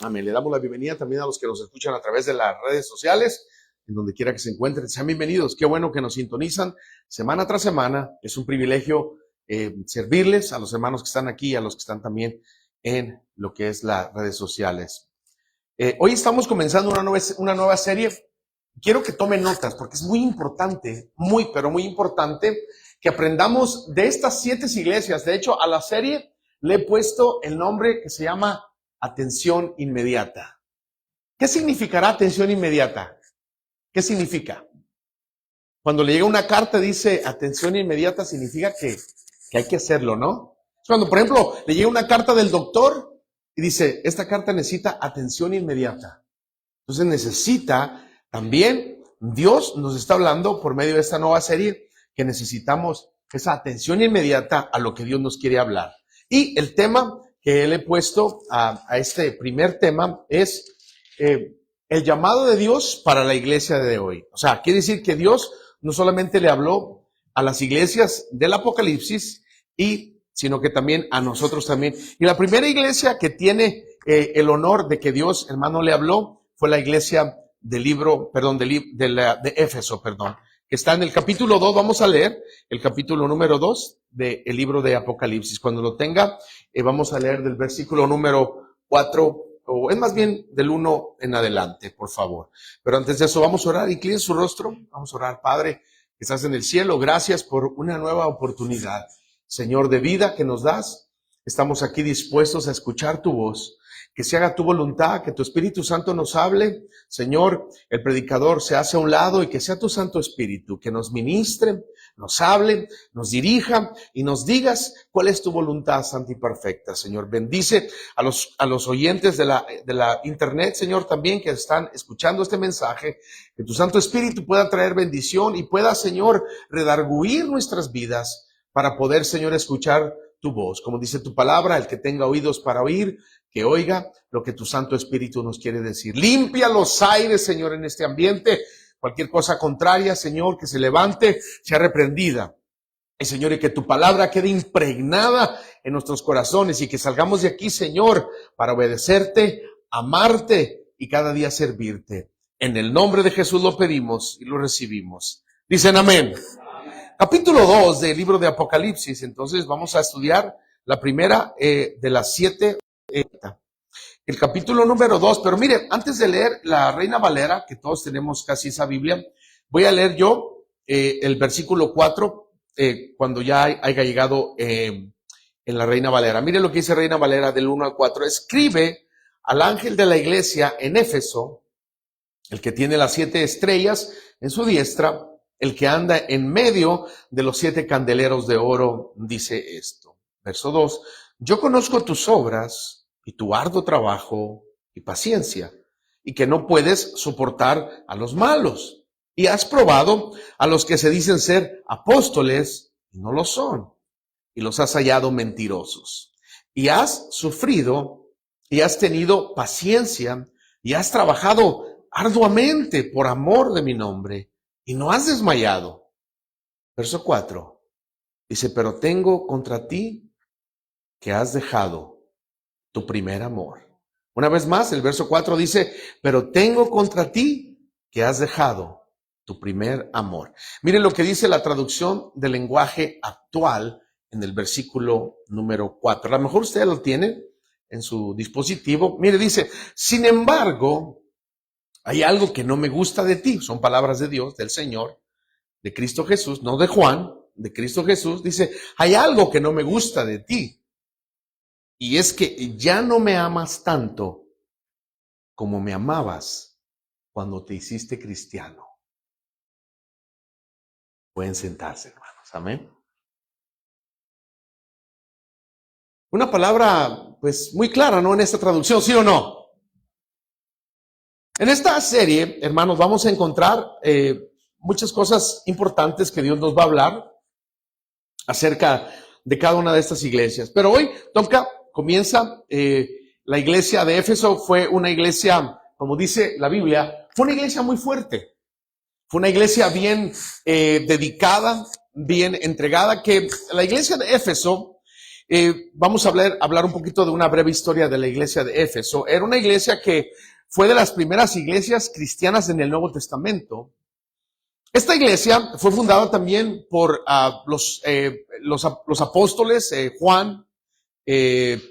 Amén. Le damos la bienvenida también a los que nos escuchan a través de las redes sociales, en donde quiera que se encuentren. Sean bienvenidos. Qué bueno que nos sintonizan semana tras semana. Es un privilegio servirles a los hermanos que están aquí y a los que están también en lo que es las redes sociales. Hoy estamos comenzando una nueva serie. Quiero que tomen notas porque es muy importante, pero muy importante que aprendamos de estas 7 iglesias. De hecho, a la serie le he puesto el nombre que se llama Atención Inmediata. ¿Qué significará atención inmediata? ¿Qué significa? Cuando le llega una carta dice atención inmediata, significa que hay que hacerlo, ¿no? Cuando, por ejemplo, le llega una carta del doctor y dice, esta carta necesita atención inmediata. Entonces necesita también, Dios nos está hablando por medio de esta nueva serie que necesitamos esa atención inmediata a lo que Dios nos quiere hablar. Y el tema que le he puesto a este primer tema es el llamado de Dios para la iglesia de hoy. O sea, quiere decir que Dios no solamente le habló a las iglesias del Apocalipsis, sino que también a nosotros también. Y la primera iglesia que tiene el honor de que Dios, hermano, le habló fue la iglesia de Éfeso, que está en el capítulo 2. Vamos a leer el capítulo número 2 del libro de Apocalipsis. Cuando lo tenga, vamos a leer del versículo número 4, o es más bien del 1 en adelante, por favor. Pero antes de eso, vamos a orar. Incline su rostro. Vamos a orar. Padre, que estás en el cielo, gracias por una nueva oportunidad, Señor, de vida que nos das. Estamos aquí dispuestos a escuchar tu voz. Que se haga tu voluntad, que tu Espíritu Santo nos hable. Señor, el predicador se hace a un lado y que sea tu Santo Espíritu, que nos ministre, nos hable, nos dirija y nos digas cuál es tu voluntad santa y perfecta. Señor, bendice a los oyentes de la internet, Señor, también que están escuchando este mensaje. Que tu Santo Espíritu pueda traer bendición y pueda, Señor, redarguir nuestras vidas para poder, Señor, escuchar tu voz. Como dice tu palabra, el que tenga oídos para oír, que oiga lo que tu Santo Espíritu nos quiere decir. Limpia los aires, Señor, en este ambiente. Cualquier cosa contraria, Señor, que se levante, sea reprendida. Y, Señor, y que tu palabra quede impregnada en nuestros corazones y que salgamos de aquí, Señor, para obedecerte, amarte y cada día servirte. En el nombre de Jesús lo pedimos y lo recibimos. Dicen amén. Capítulo 2 del libro de Apocalipsis. Entonces vamos a estudiar la primera de las 7. El capítulo número 2, pero mire, antes de leer la Reina Valera, que todos tenemos casi esa Biblia, voy a leer yo el versículo 4, cuando ya haya llegado en la Reina Valera. Mire lo que dice Reina Valera del 1 al 4. Escribe al ángel de la iglesia en Éfeso, el que tiene las 7 estrellas en su diestra, el que anda en medio de los 7 candeleros de oro, dice esto. Verso 2. Yo conozco tus obras y tu arduo trabajo y paciencia, y que no puedes soportar a los malos. Y has probado a los que se dicen ser apóstoles y no lo son, y los has hallado mentirosos. Y has sufrido y has tenido paciencia y has trabajado arduamente por amor de mi nombre y no has desmayado. Verso 4 dice, pero tengo contra ti que has dejado tu primer amor. Una vez más, el verso 4 dice, pero tengo contra ti que has dejado tu primer amor. Miren lo que dice la traducción del lenguaje actual en el versículo número 4. A lo mejor usted lo tiene en su dispositivo. Mire, dice, sin embargo, hay algo que no me gusta de ti. Son palabras de Dios, del Señor, de Cristo Jesús, no de Juan, de Cristo Jesús. Dice, hay algo que no me gusta de ti. Y es que ya no me amas tanto como me amabas cuando te hiciste cristiano. Pueden sentarse, hermanos. Amén. Una palabra, pues, muy clara, ¿no? En esta traducción, ¿sí o no? En esta serie, hermanos, vamos a encontrar muchas cosas importantes que Dios nos va a hablar acerca de cada una de estas iglesias. Pero hoy comienza la iglesia de Éfeso. Fue una iglesia, como dice la Biblia, fue una iglesia muy fuerte. Fue una iglesia bien dedicada, bien entregada, que la iglesia de Éfeso vamos a hablar un poquito de una breve historia de la iglesia de Éfeso. Era una iglesia que fue de las primeras iglesias cristianas en el Nuevo Testamento. Esta iglesia fue fundada también por los apóstoles, Juan,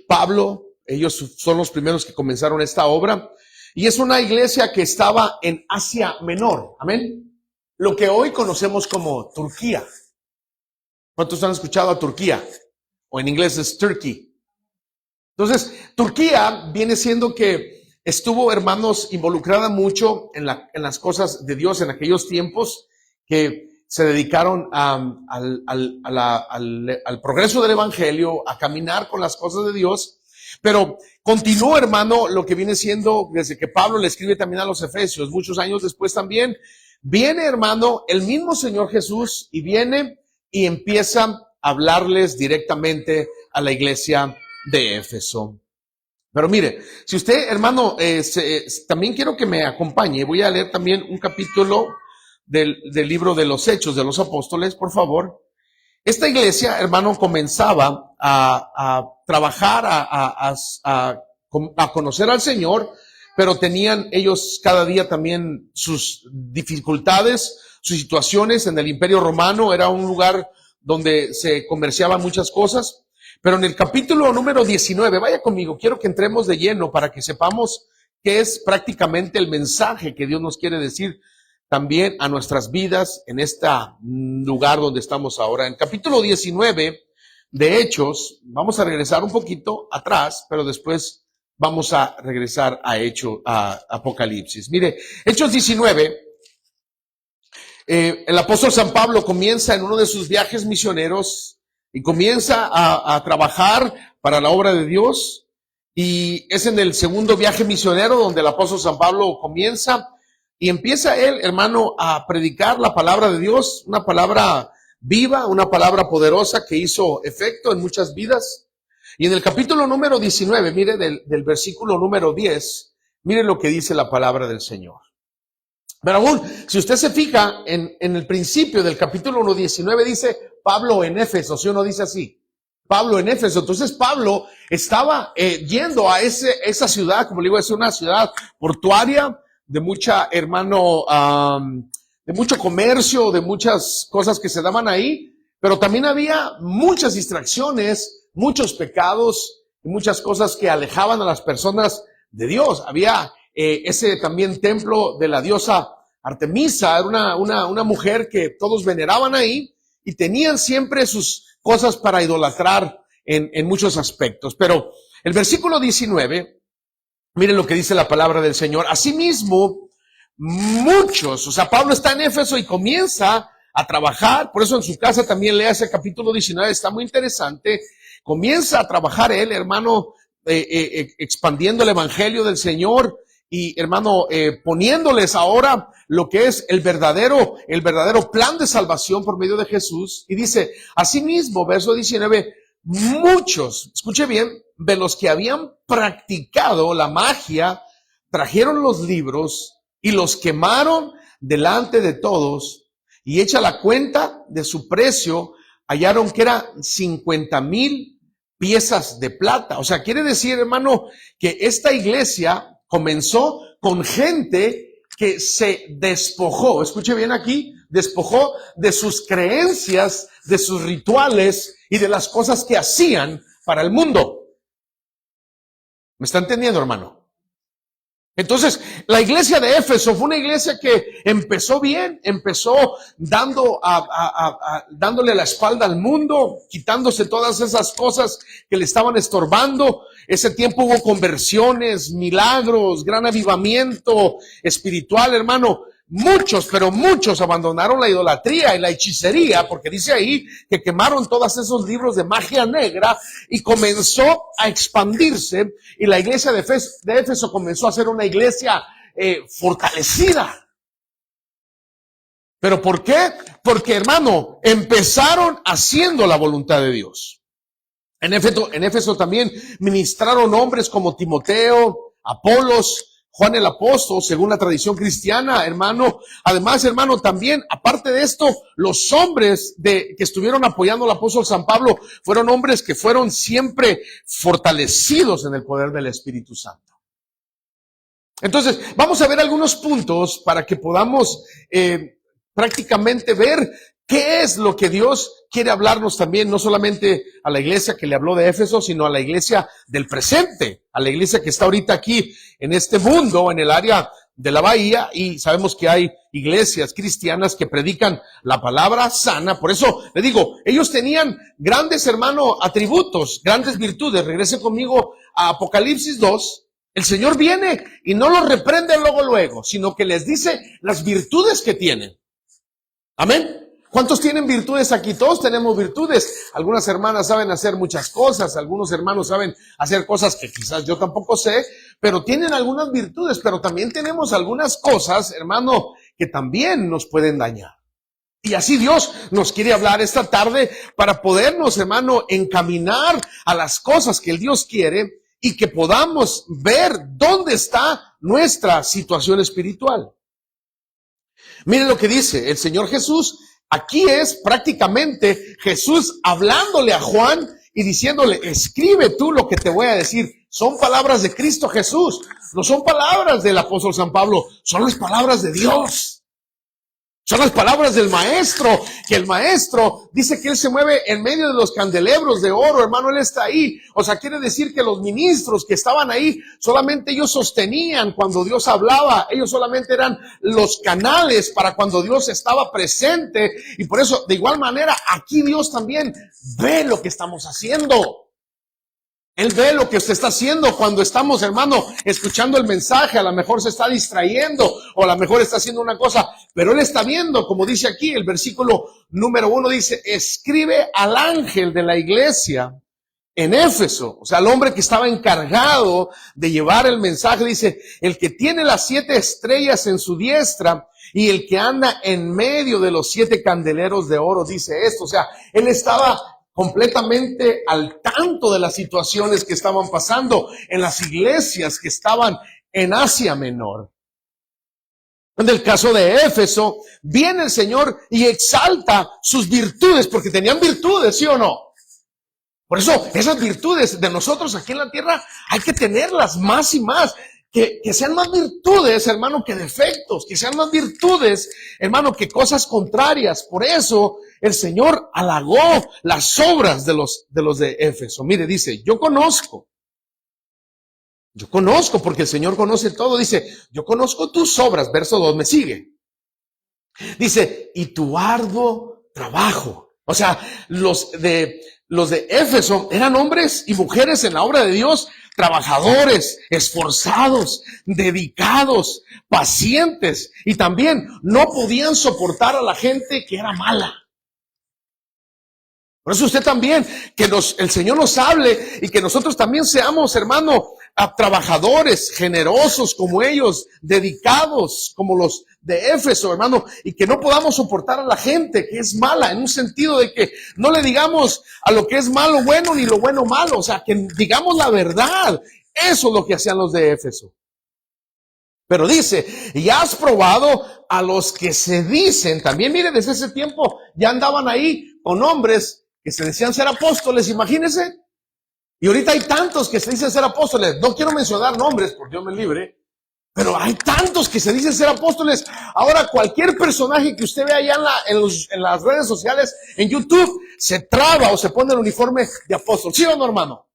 Pablo. Ellos son los primeros que comenzaron esta obra. Y es una iglesia que estaba en Asia Menor. Amén. Lo que hoy conocemos como Turquía. ¿Cuántos han escuchado a Turquía? O en inglés es Turkey. Entonces, Turquía viene siendo que estuvo, hermanos, involucrada mucho en las cosas de Dios en aquellos tiempos, que se dedicaron al progreso del evangelio, a caminar con las cosas de Dios. Pero continuó, hermano, lo que viene siendo desde que Pablo le escribe también a los Efesios, muchos años después también, viene, hermano, el mismo Señor Jesús y viene y empieza a hablarles directamente a la iglesia de Éfeso. Pero mire, si usted, hermano, también quiero que me acompañe, voy a leer también un capítulo del libro de los Hechos de los Apóstoles, por favor. Esta iglesia, hermano, comenzaba a trabajar, a conocer al Señor, pero tenían ellos cada día también sus dificultades, sus situaciones. En el Imperio Romano era un lugar donde se comerciaban muchas cosas. Pero en el capítulo número 19, vaya conmigo, quiero que entremos de lleno para que sepamos qué es prácticamente el mensaje que Dios nos quiere decir también a nuestras vidas en este lugar donde estamos ahora. En capítulo 19 de Hechos, vamos a regresar un poquito atrás, pero después vamos a regresar a Apocalipsis. Mire, Hechos 19, el apóstol San Pablo comienza en uno de sus viajes misioneros y comienza a trabajar para la obra de Dios. Y es en el segundo viaje misionero donde el apóstol San Pablo comienza y empieza él, hermano, a predicar la palabra de Dios, una palabra viva, una palabra poderosa que hizo efecto en muchas vidas. Y en el capítulo número 19, mire del versículo número 10, mire lo que dice la palabra del Señor. Pero aún, si usted se fija en el principio del capítulo 19, dice Pablo en Éfeso, ¿sí o no dice así? Pablo en Éfeso. Entonces Pablo estaba yendo a esa ciudad, como le digo, es una ciudad portuaria, de mucha, hermano, de mucho comercio, de muchas cosas que se daban ahí, pero también había muchas distracciones, muchos pecados y muchas cosas que alejaban a las personas de Dios. Había ese también templo de la diosa Artemisa, era una mujer que todos veneraban ahí y tenían siempre sus cosas para idolatrar en muchos aspectos. Pero el versículo 19, miren lo que dice la palabra del Señor. Asimismo, muchos, o sea, Pablo está en Éfeso y comienza a trabajar, por eso en su casa también lea ese capítulo 19, está muy interesante. Comienza a trabajar él, hermano, expandiendo el evangelio del Señor y, hermano, poniéndoles ahora lo que es el verdadero plan de salvación por medio de Jesús. Y dice, asimismo, verso 19, muchos, escuche bien, de los que habían practicado la magia, trajeron los libros y los quemaron delante de todos, y hecha la cuenta de su precio, hallaron que era 50,000 piezas de plata. O sea, quiere decir, hermano, que esta iglesia comenzó con gente que se despojó, escuche bien aquí, despojó de sus creencias, de sus rituales y de las cosas que hacían para el mundo. ¿Me está entendiendo, hermano? Entonces, la iglesia de Éfeso fue una iglesia que empezó bien, empezó dándole la espalda al mundo, quitándose todas esas cosas que le estaban estorbando. Ese tiempo hubo conversiones, milagros, gran avivamiento espiritual, hermano. Muchos, pero muchos abandonaron la idolatría y la hechicería, porque dice ahí que quemaron todos esos libros de magia negra y comenzó a expandirse, y la iglesia de Éfeso comenzó a ser una iglesia fortalecida. ¿Pero por qué? Porque, hermano, empezaron haciendo la voluntad de Dios. En Éfeso también ministraron hombres como Timoteo, Apolos, Juan el apóstol, según la tradición cristiana, hermano. Además, hermano, también, aparte de esto, los hombres que estuvieron apoyando al apóstol San Pablo fueron hombres que fueron siempre fortalecidos en el poder del Espíritu Santo. Entonces, vamos a ver algunos puntos para que podamos prácticamente ver qué es lo que Dios quiere hablarnos también, no solamente a la iglesia que le habló de Éfeso, sino a la iglesia del presente, a la iglesia que está ahorita aquí en este mundo, en el área de la bahía, y sabemos que hay iglesias cristianas que predican la palabra sana. Por eso le digo, ellos tenían grandes, hermano, atributos, grandes virtudes. Regrese conmigo a Apocalipsis 2. El Señor viene y no los reprende luego, sino que les dice las virtudes que tienen. Amén. ¿Cuántos tienen virtudes aquí? Todos tenemos virtudes. Algunas hermanas saben hacer muchas cosas, algunos hermanos saben hacer cosas que quizás yo tampoco sé, pero tienen algunas virtudes, pero también tenemos algunas cosas, hermano, que también nos pueden dañar. Y así Dios nos quiere hablar esta tarde para podernos, hermano, encaminar a las cosas que el Dios quiere y que podamos ver dónde está nuestra situación espiritual. Miren lo que dice el Señor Jesús. Aquí es prácticamente Jesús hablándole a Juan y diciéndole, escribe tú lo que te voy a decir. Son palabras de Cristo Jesús, no son palabras del apóstol San Pablo, son las palabras de Dios. Son las palabras del maestro, que el maestro dice que él se mueve en medio de los candelebros de oro, hermano, él está ahí. O sea, quiere decir que los ministros que estaban ahí, solamente ellos sostenían cuando Dios hablaba, ellos solamente eran los canales para cuando Dios estaba presente. Y por eso, de igual manera, aquí Dios también ve lo que estamos haciendo. Él ve lo que usted está haciendo cuando estamos, hermano, escuchando el mensaje. A lo mejor se está distrayendo o a lo mejor está haciendo una cosa, pero Él está viendo, como dice aquí el versículo número 1, dice, escribe al ángel de la iglesia en Éfeso, o sea, el hombre que estaba encargado de llevar el mensaje, dice, el que tiene las 7 estrellas en su diestra y el que anda en medio de los 7 candeleros de oro, dice esto. O sea, él estaba completamente al tanto de las situaciones que estaban pasando en las iglesias que estaban en Asia Menor. En el caso de Éfeso, viene el Señor y exalta sus virtudes, porque tenían virtudes, ¿sí o no? Por eso, esas virtudes de nosotros aquí en la tierra, hay que tenerlas más y más. Que sean más virtudes, hermano, que defectos, que sean más virtudes, hermano, que cosas contrarias. Por eso el Señor halagó las obras de los de Éfeso. Mire, dice, yo conozco, porque el Señor conoce todo. Dice, yo conozco tus obras, verso 2, me sigue. Dice, y tu arduo trabajo. O sea, los de Éfeso eran hombres y mujeres en la obra de Dios, trabajadores, esforzados, dedicados, pacientes, y también no podían soportar a la gente que era mala. Por eso usted también, que el Señor nos hable y que nosotros también seamos, hermano, trabajadores, generosos como ellos, dedicados como los de Éfeso, hermano, y que no podamos soportar a la gente que es mala, en un sentido de que no le digamos a lo que es malo bueno ni lo bueno malo, o sea, que digamos la verdad. Eso es lo que hacían los de Éfeso. Pero dice, y has probado a los que se dicen, también mire, desde ese tiempo ya andaban ahí con hombres que se decían ser apóstoles, imagínense. Y ahorita hay tantos que se dicen ser apóstoles. No quiero mencionar nombres, porque Dios me libre, pero hay tantos que se dicen ser apóstoles. Ahora, cualquier personaje que usted vea allá en las redes sociales, en YouTube, se traba o se pone el uniforme de apóstol. ¿Sí o no, hermano?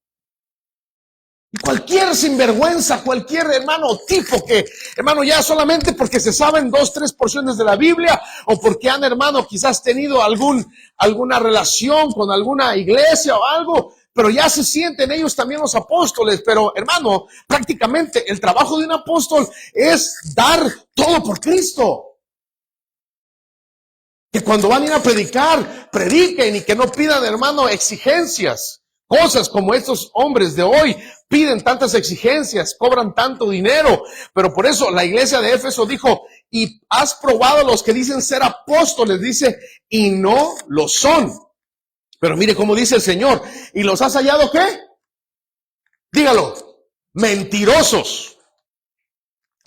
Y cualquier sinvergüenza, cualquier hermano tipo que, hermano, ya solamente porque se saben 2, 3 porciones de la Biblia, o porque han, hermano, quizás tenido alguna relación con alguna iglesia o algo, pero ya se sienten ellos también los apóstoles. Pero, hermano, prácticamente el trabajo de un apóstol es dar todo por Cristo. Que cuando van a ir a predicar, prediquen y que no pidan, hermano, exigencias. Cosas como estos hombres de hoy piden tantas exigencias, cobran tanto dinero, pero por eso la iglesia de Éfeso dijo, y has probado a los que dicen ser apóstoles, dice, y no lo son. Pero mire cómo dice el Señor, ¿y los has hallado qué? Dígalo, mentirosos.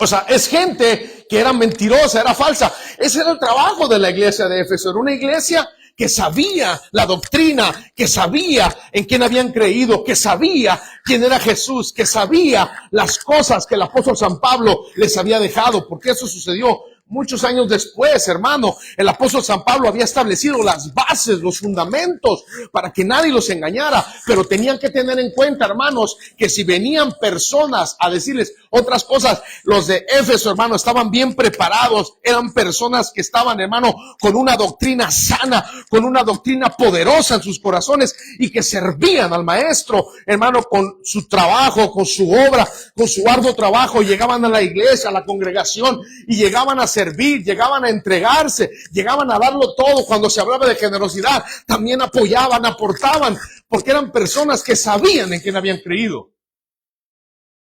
O sea, es gente que era mentirosa, era falsa. Ese era el trabajo de la iglesia de Éfeso. Era una iglesia que sabía la doctrina, que sabía en quién habían creído, que sabía quién era Jesús, que sabía las cosas que el apóstol San Pablo les había dejado, porque eso sucedió muchos años después, hermano. El apóstol San Pablo había establecido las bases, los fundamentos para que nadie los engañara, pero tenían que tener en cuenta, hermanos, que si venían personas a decirles otras cosas, los de Éfeso, hermano, estaban bien preparados, eran personas que estaban, hermano, con una doctrina sana, con una doctrina poderosa en sus corazones y que servían al maestro, hermano, con su trabajo, con su obra, con su arduo trabajo. Llegaban a la iglesia, a la congregación y llegaban a servir, llegaban a entregarse, llegaban a darlo todo. Cuando se hablaba de generosidad, también apoyaban, aportaban, porque eran personas que sabían en quién habían creído.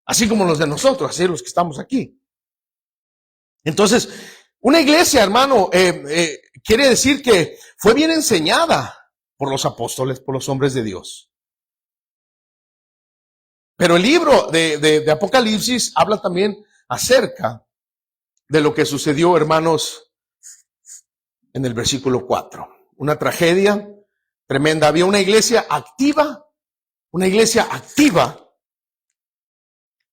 Así como los de nosotros, así los que estamos aquí. Entonces, una iglesia, hermano, quiere decir que fue bien enseñada por los apóstoles, por los hombres de Dios. Pero el libro de Apocalipsis habla también acerca de lo que sucedió, hermanos, en el versículo 4. Una tragedia tremenda. Había una iglesia activa,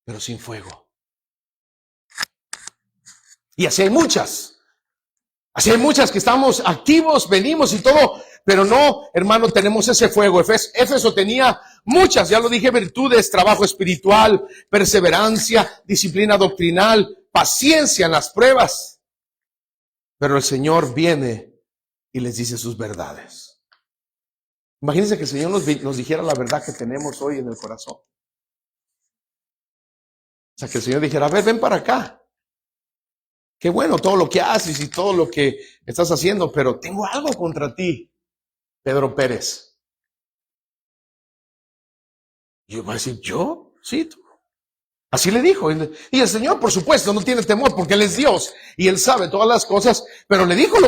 pero sin fuego. Y así hay muchas. Así hay muchas que estamos activos, venimos y todo, pero no, hermano, tenemos ese fuego. Éfeso tenía muchas, ya lo dije, virtudes, trabajo espiritual, perseverancia, disciplina doctrinal, paciencia en las pruebas. Pero el Señor viene y les dice sus verdades. Imagínense que el Señor nos dijera la verdad que tenemos hoy en el corazón. O sea, que el Señor dijera, a ver, ven para acá. Qué bueno todo lo que haces y todo lo que estás haciendo, pero tengo algo contra ti, Pedro Pérez. Y yo voy a decir, ¿yo? Sí, tú. Así le dijo. Y el Señor, por supuesto, no tiene temor porque Él es Dios y Él sabe todas las cosas, pero le dijo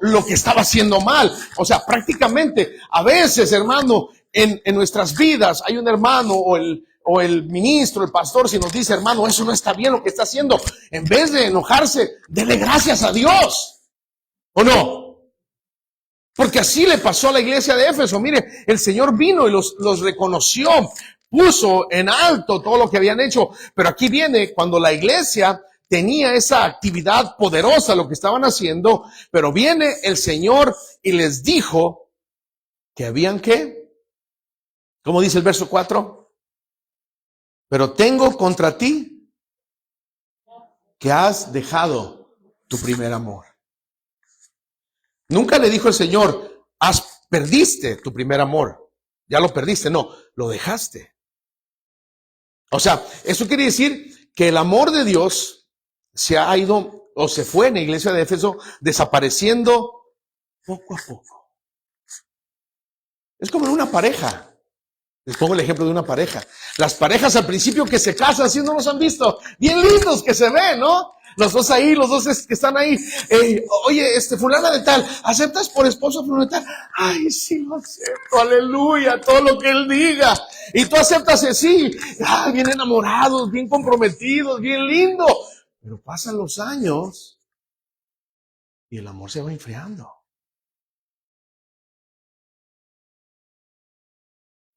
lo que estaba haciendo mal. O sea, prácticamente, a veces, hermano, en nuestras vidas hay un hermano o el ministro, el pastor, si nos dice, hermano, eso no está bien lo que está haciendo, en vez de enojarse, dele gracias a Dios. ¿O no? Porque así le pasó a la iglesia de Éfeso. Mire, el Señor vino y los reconoció, puso en alto todo lo que habían hecho. Pero aquí viene cuando la iglesia tenía esa actividad poderosa, lo que estaban haciendo, pero viene el Señor y les dijo que habían ¿qué? ¿Cómo dice el verso 4? Pero tengo contra ti que has dejado tu primer amor. Nunca le dijo el Señor, perdiste tu primer amor. Ya lo perdiste, no, lo dejaste. O sea, eso quiere decir que el amor de Dios se ha ido o se fue en la iglesia de Éfeso desapareciendo poco a poco. Es como en una pareja. Les pongo el ejemplo de una pareja. Las parejas al principio que se casan, ¿sí no los han visto? Bien lindos que se ven, ¿no? Los dos ahí, los dos que están ahí. Oye, fulana de tal, ¿aceptas por esposo fulano de tal? Ay, sí, lo acepto, aleluya, todo lo que él diga. Y tú aceptas así, bien enamorados, bien comprometidos, bien lindo. Pero pasan los años y el amor se va enfriando.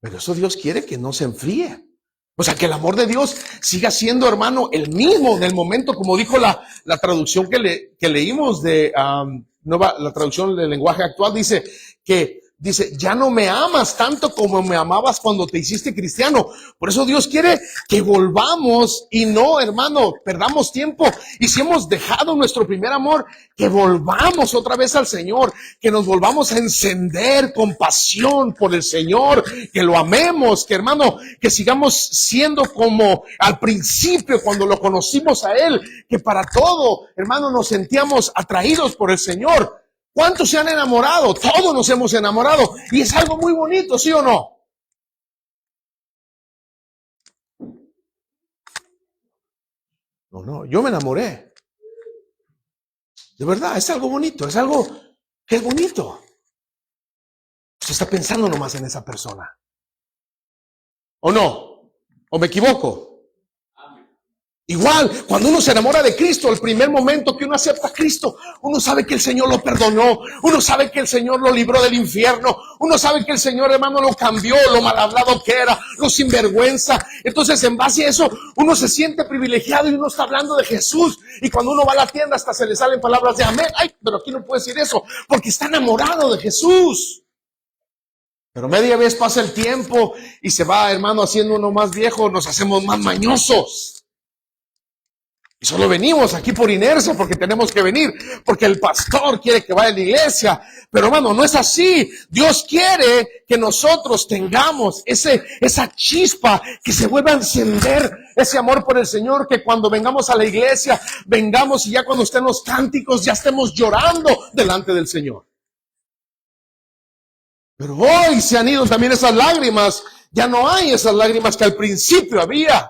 Pero eso Dios quiere que no se enfríe. O sea, que el amor de Dios siga siendo, hermano, el mismo en el momento, como dijo la traducción que leímos de la traducción del lenguaje actual, dice, ya no me amas tanto como me amabas cuando te hiciste cristiano. Por eso Dios quiere que volvamos y no, hermano, perdamos tiempo. Y si hemos dejado nuestro primer amor, que volvamos otra vez al Señor, que nos volvamos a encender con pasión por el Señor, que lo amemos, que hermano, que sigamos siendo como al principio cuando lo conocimos a Él, que para todo, hermano, nos sentíamos atraídos por el Señor. ¿Cuántos se han enamorado? Todos nos hemos enamorado. Y es algo muy bonito, ¿sí o no? No, yo me enamoré. De verdad, es algo bonito, es algo que es bonito. Usted está pensando nomás en esa persona. ¿O no? ¿O me equivoco? Igual, cuando uno se enamora de Cristo, el primer momento que uno acepta a Cristo, uno sabe que el Señor lo perdonó, uno sabe que el Señor lo libró del infierno, uno sabe que el Señor, hermano, lo cambió, lo mal hablado que era, lo sinvergüenza. Entonces, en base a eso, uno se siente privilegiado y uno está hablando de Jesús. Y cuando uno va a la tienda, hasta se le salen palabras de amén. Ay, pero aquí no puede decir eso, porque está enamorado de Jesús. Pero media vez pasa el tiempo y se va, hermano, haciendo uno más viejo, nos hacemos más mañosos. Y solo venimos aquí por inercia, porque tenemos que venir, porque el pastor quiere que vaya a la iglesia. Pero hermano, no es así. Dios quiere que nosotros tengamos esa chispa, que se vuelva a encender ese amor por el Señor, que cuando vengamos a la iglesia, vengamos y ya cuando estén los cánticos, ya estemos llorando delante del Señor. Pero hoy se han ido también esas lágrimas. Ya no hay esas lágrimas que al principio había.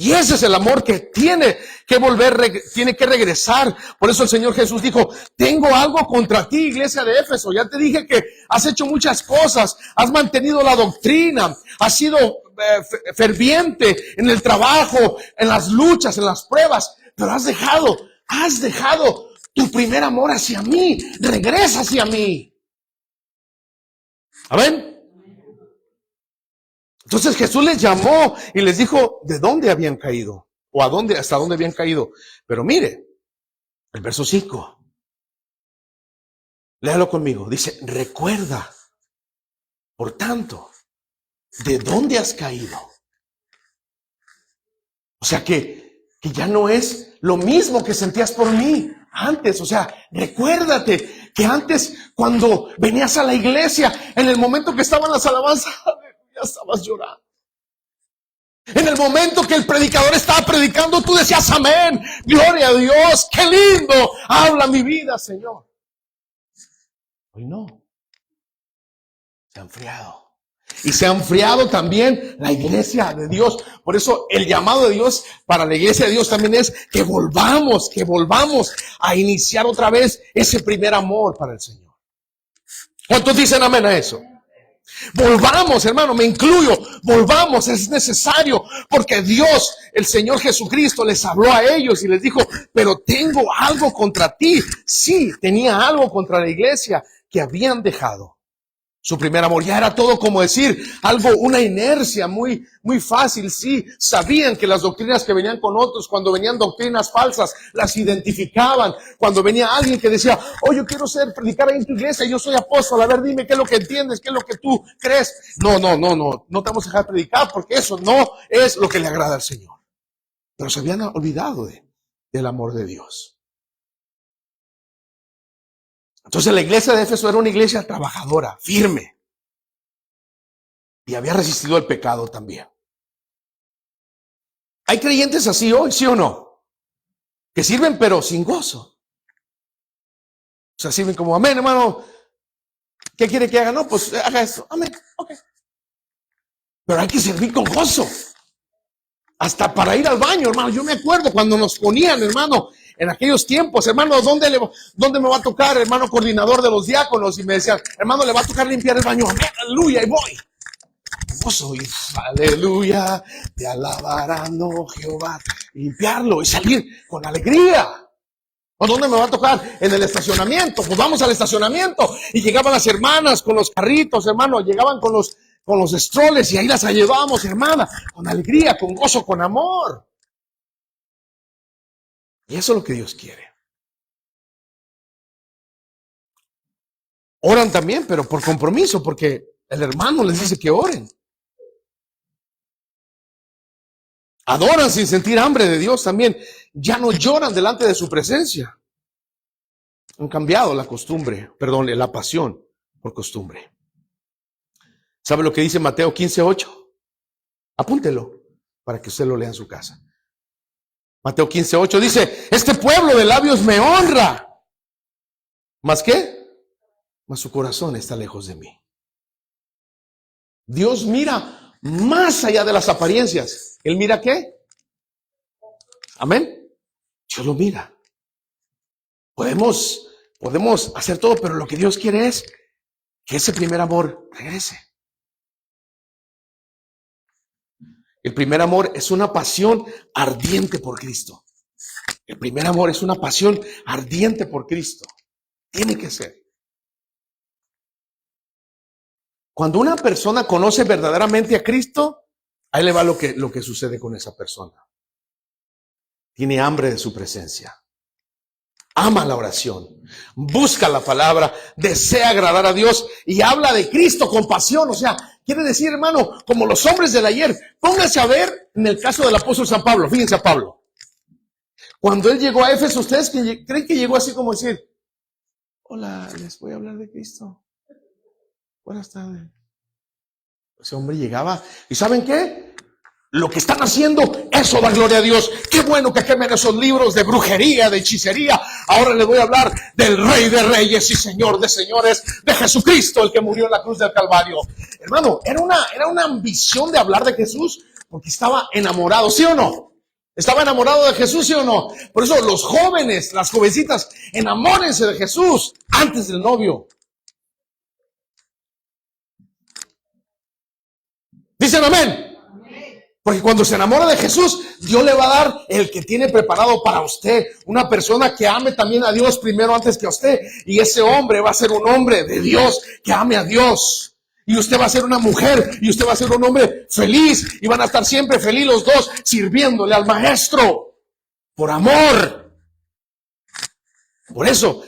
Y ese es el amor que tiene que volver, tiene que regresar. Por eso el Señor Jesús dijo, tengo algo contra ti, iglesia de Éfeso. Ya te dije que has hecho muchas cosas, has mantenido la doctrina, has sido ferviente en el trabajo, en las luchas, en las pruebas, pero has dejado tu primer amor hacia mí. Regresa hacia mí. ¿Amén? Entonces Jesús les llamó y les dijo de dónde habían caído, o hasta dónde habían caído. Pero mire, el verso 5, léalo conmigo, dice, recuerda, por tanto, de dónde has caído. O sea que ya no es lo mismo que sentías por mí antes. O sea, recuérdate que antes, cuando venías a la iglesia, en el momento que estaban las alabanzas, ya estabas llorando. En el momento que el predicador estaba predicando, tú decías amén, gloria a Dios, qué lindo, habla mi vida, Señor. Hoy no, se ha enfriado. Y se ha enfriado también la iglesia de Dios. Por eso el llamado de Dios para la iglesia de Dios también es que volvamos a iniciar otra vez ese primer amor para el Señor. ¿Cuántos dicen amén a eso? Volvamos, hermano, me incluyo, volvamos, es necesario, porque Dios, el Señor Jesucristo, les habló a ellos y les dijo, pero tengo algo contra ti. Sí, tenía algo contra la iglesia, que habían dejado su primer amor. Ya era todo como decir algo, una inercia muy fácil. Sí, sabían que las doctrinas que venían con otros, cuando venían doctrinas falsas, las identificaban. Cuando venía alguien que decía, oh, yo quiero predicar ahí en tu iglesia, yo soy apóstol, a ver, dime qué es lo que entiendes, qué es lo que tú crees. No te vamos a dejar predicar, porque eso no es lo que le agrada al Señor. Pero se habían olvidado del amor de Dios. Entonces la iglesia de Éfeso era una iglesia trabajadora, firme. Y había resistido el pecado también. ¿Hay creyentes así hoy, sí o no? Que sirven pero sin gozo. O sea, sirven como, amén, hermano. ¿Qué quiere que haga? No, pues haga esto. Amén, ok. Pero hay que servir con gozo. Hasta para ir al baño, hermano. Yo me acuerdo cuando nos ponían, hermano, en aquellos tiempos, hermano, ¿dónde me va a tocar, hermano, coordinador de los diáconos? Y me decían, hermano, le va a tocar limpiar el baño. Amén, aleluya, y voy. Gozo y aleluya, te alabarán, oh Jehová. Limpiarlo y salir con alegría. ¿O dónde me va a tocar? En el estacionamiento. Pues vamos al estacionamiento. Y llegaban las hermanas con los carritos, hermano, llegaban con los estroles y ahí las llevábamos, hermana, con alegría, con gozo, con amor. Y eso es lo que Dios quiere. Oran también, pero por compromiso, porque el hermano les dice que oren. Adoran sin sentir hambre de Dios también. Ya no lloran delante de su presencia. Han cambiado la costumbre, la pasión por costumbre. ¿Sabe lo que dice Mateo 15:8? Apúntelo para que usted lo lea en su casa. Mateo 15:8 dice, este pueblo de labios me honra. ¿Más qué? Mas su corazón está lejos de mí. Dios mira más allá de las apariencias. ¿Él mira qué? Amén. Dios lo mira. Podemos hacer todo, pero lo que Dios quiere es que ese primer amor regrese. El primer amor es una pasión ardiente por Cristo. El primer amor es una pasión ardiente por Cristo. Tiene que ser. Cuando una persona conoce verdaderamente a Cristo, ahí le va lo que sucede con esa persona. Tiene hambre de su presencia. Ama la oración, busca la palabra, desea agradar a Dios y habla de Cristo con pasión. O sea, quiere decir, hermano, como los hombres del ayer. Pónganse a ver en el caso del apóstol San Pablo. Fíjense a Pablo. Cuando él llegó a Éfeso, ¿ustedes creen que llegó así como decir: hola, les voy a hablar de Cristo? Buenas tardes. Ese hombre llegaba, ¿y saben qué? Lo que están haciendo, eso da gloria a Dios. Qué bueno que quemen esos libros de brujería, de hechicería. Ahora les voy a hablar del Rey de Reyes y Señor de Señores, de Jesucristo, el que murió en la cruz del Calvario. Hermano, era una ambición de hablar de Jesús, porque estaba enamorado, ¿sí o no? Estaba enamorado de Jesús, ¿sí o no? Por eso los jóvenes, las jovencitas, enamórense de Jesús antes del novio. Dicen amén. Porque cuando se enamora de Jesús, Dios le va a dar el que tiene preparado para usted. Una persona que ame también a Dios primero antes que a usted. Y ese hombre va a ser un hombre de Dios que ame a Dios. Y usted va a ser una mujer y usted va a ser un hombre feliz. Y van a estar siempre felices los dos sirviéndole al maestro. Por amor. Por eso,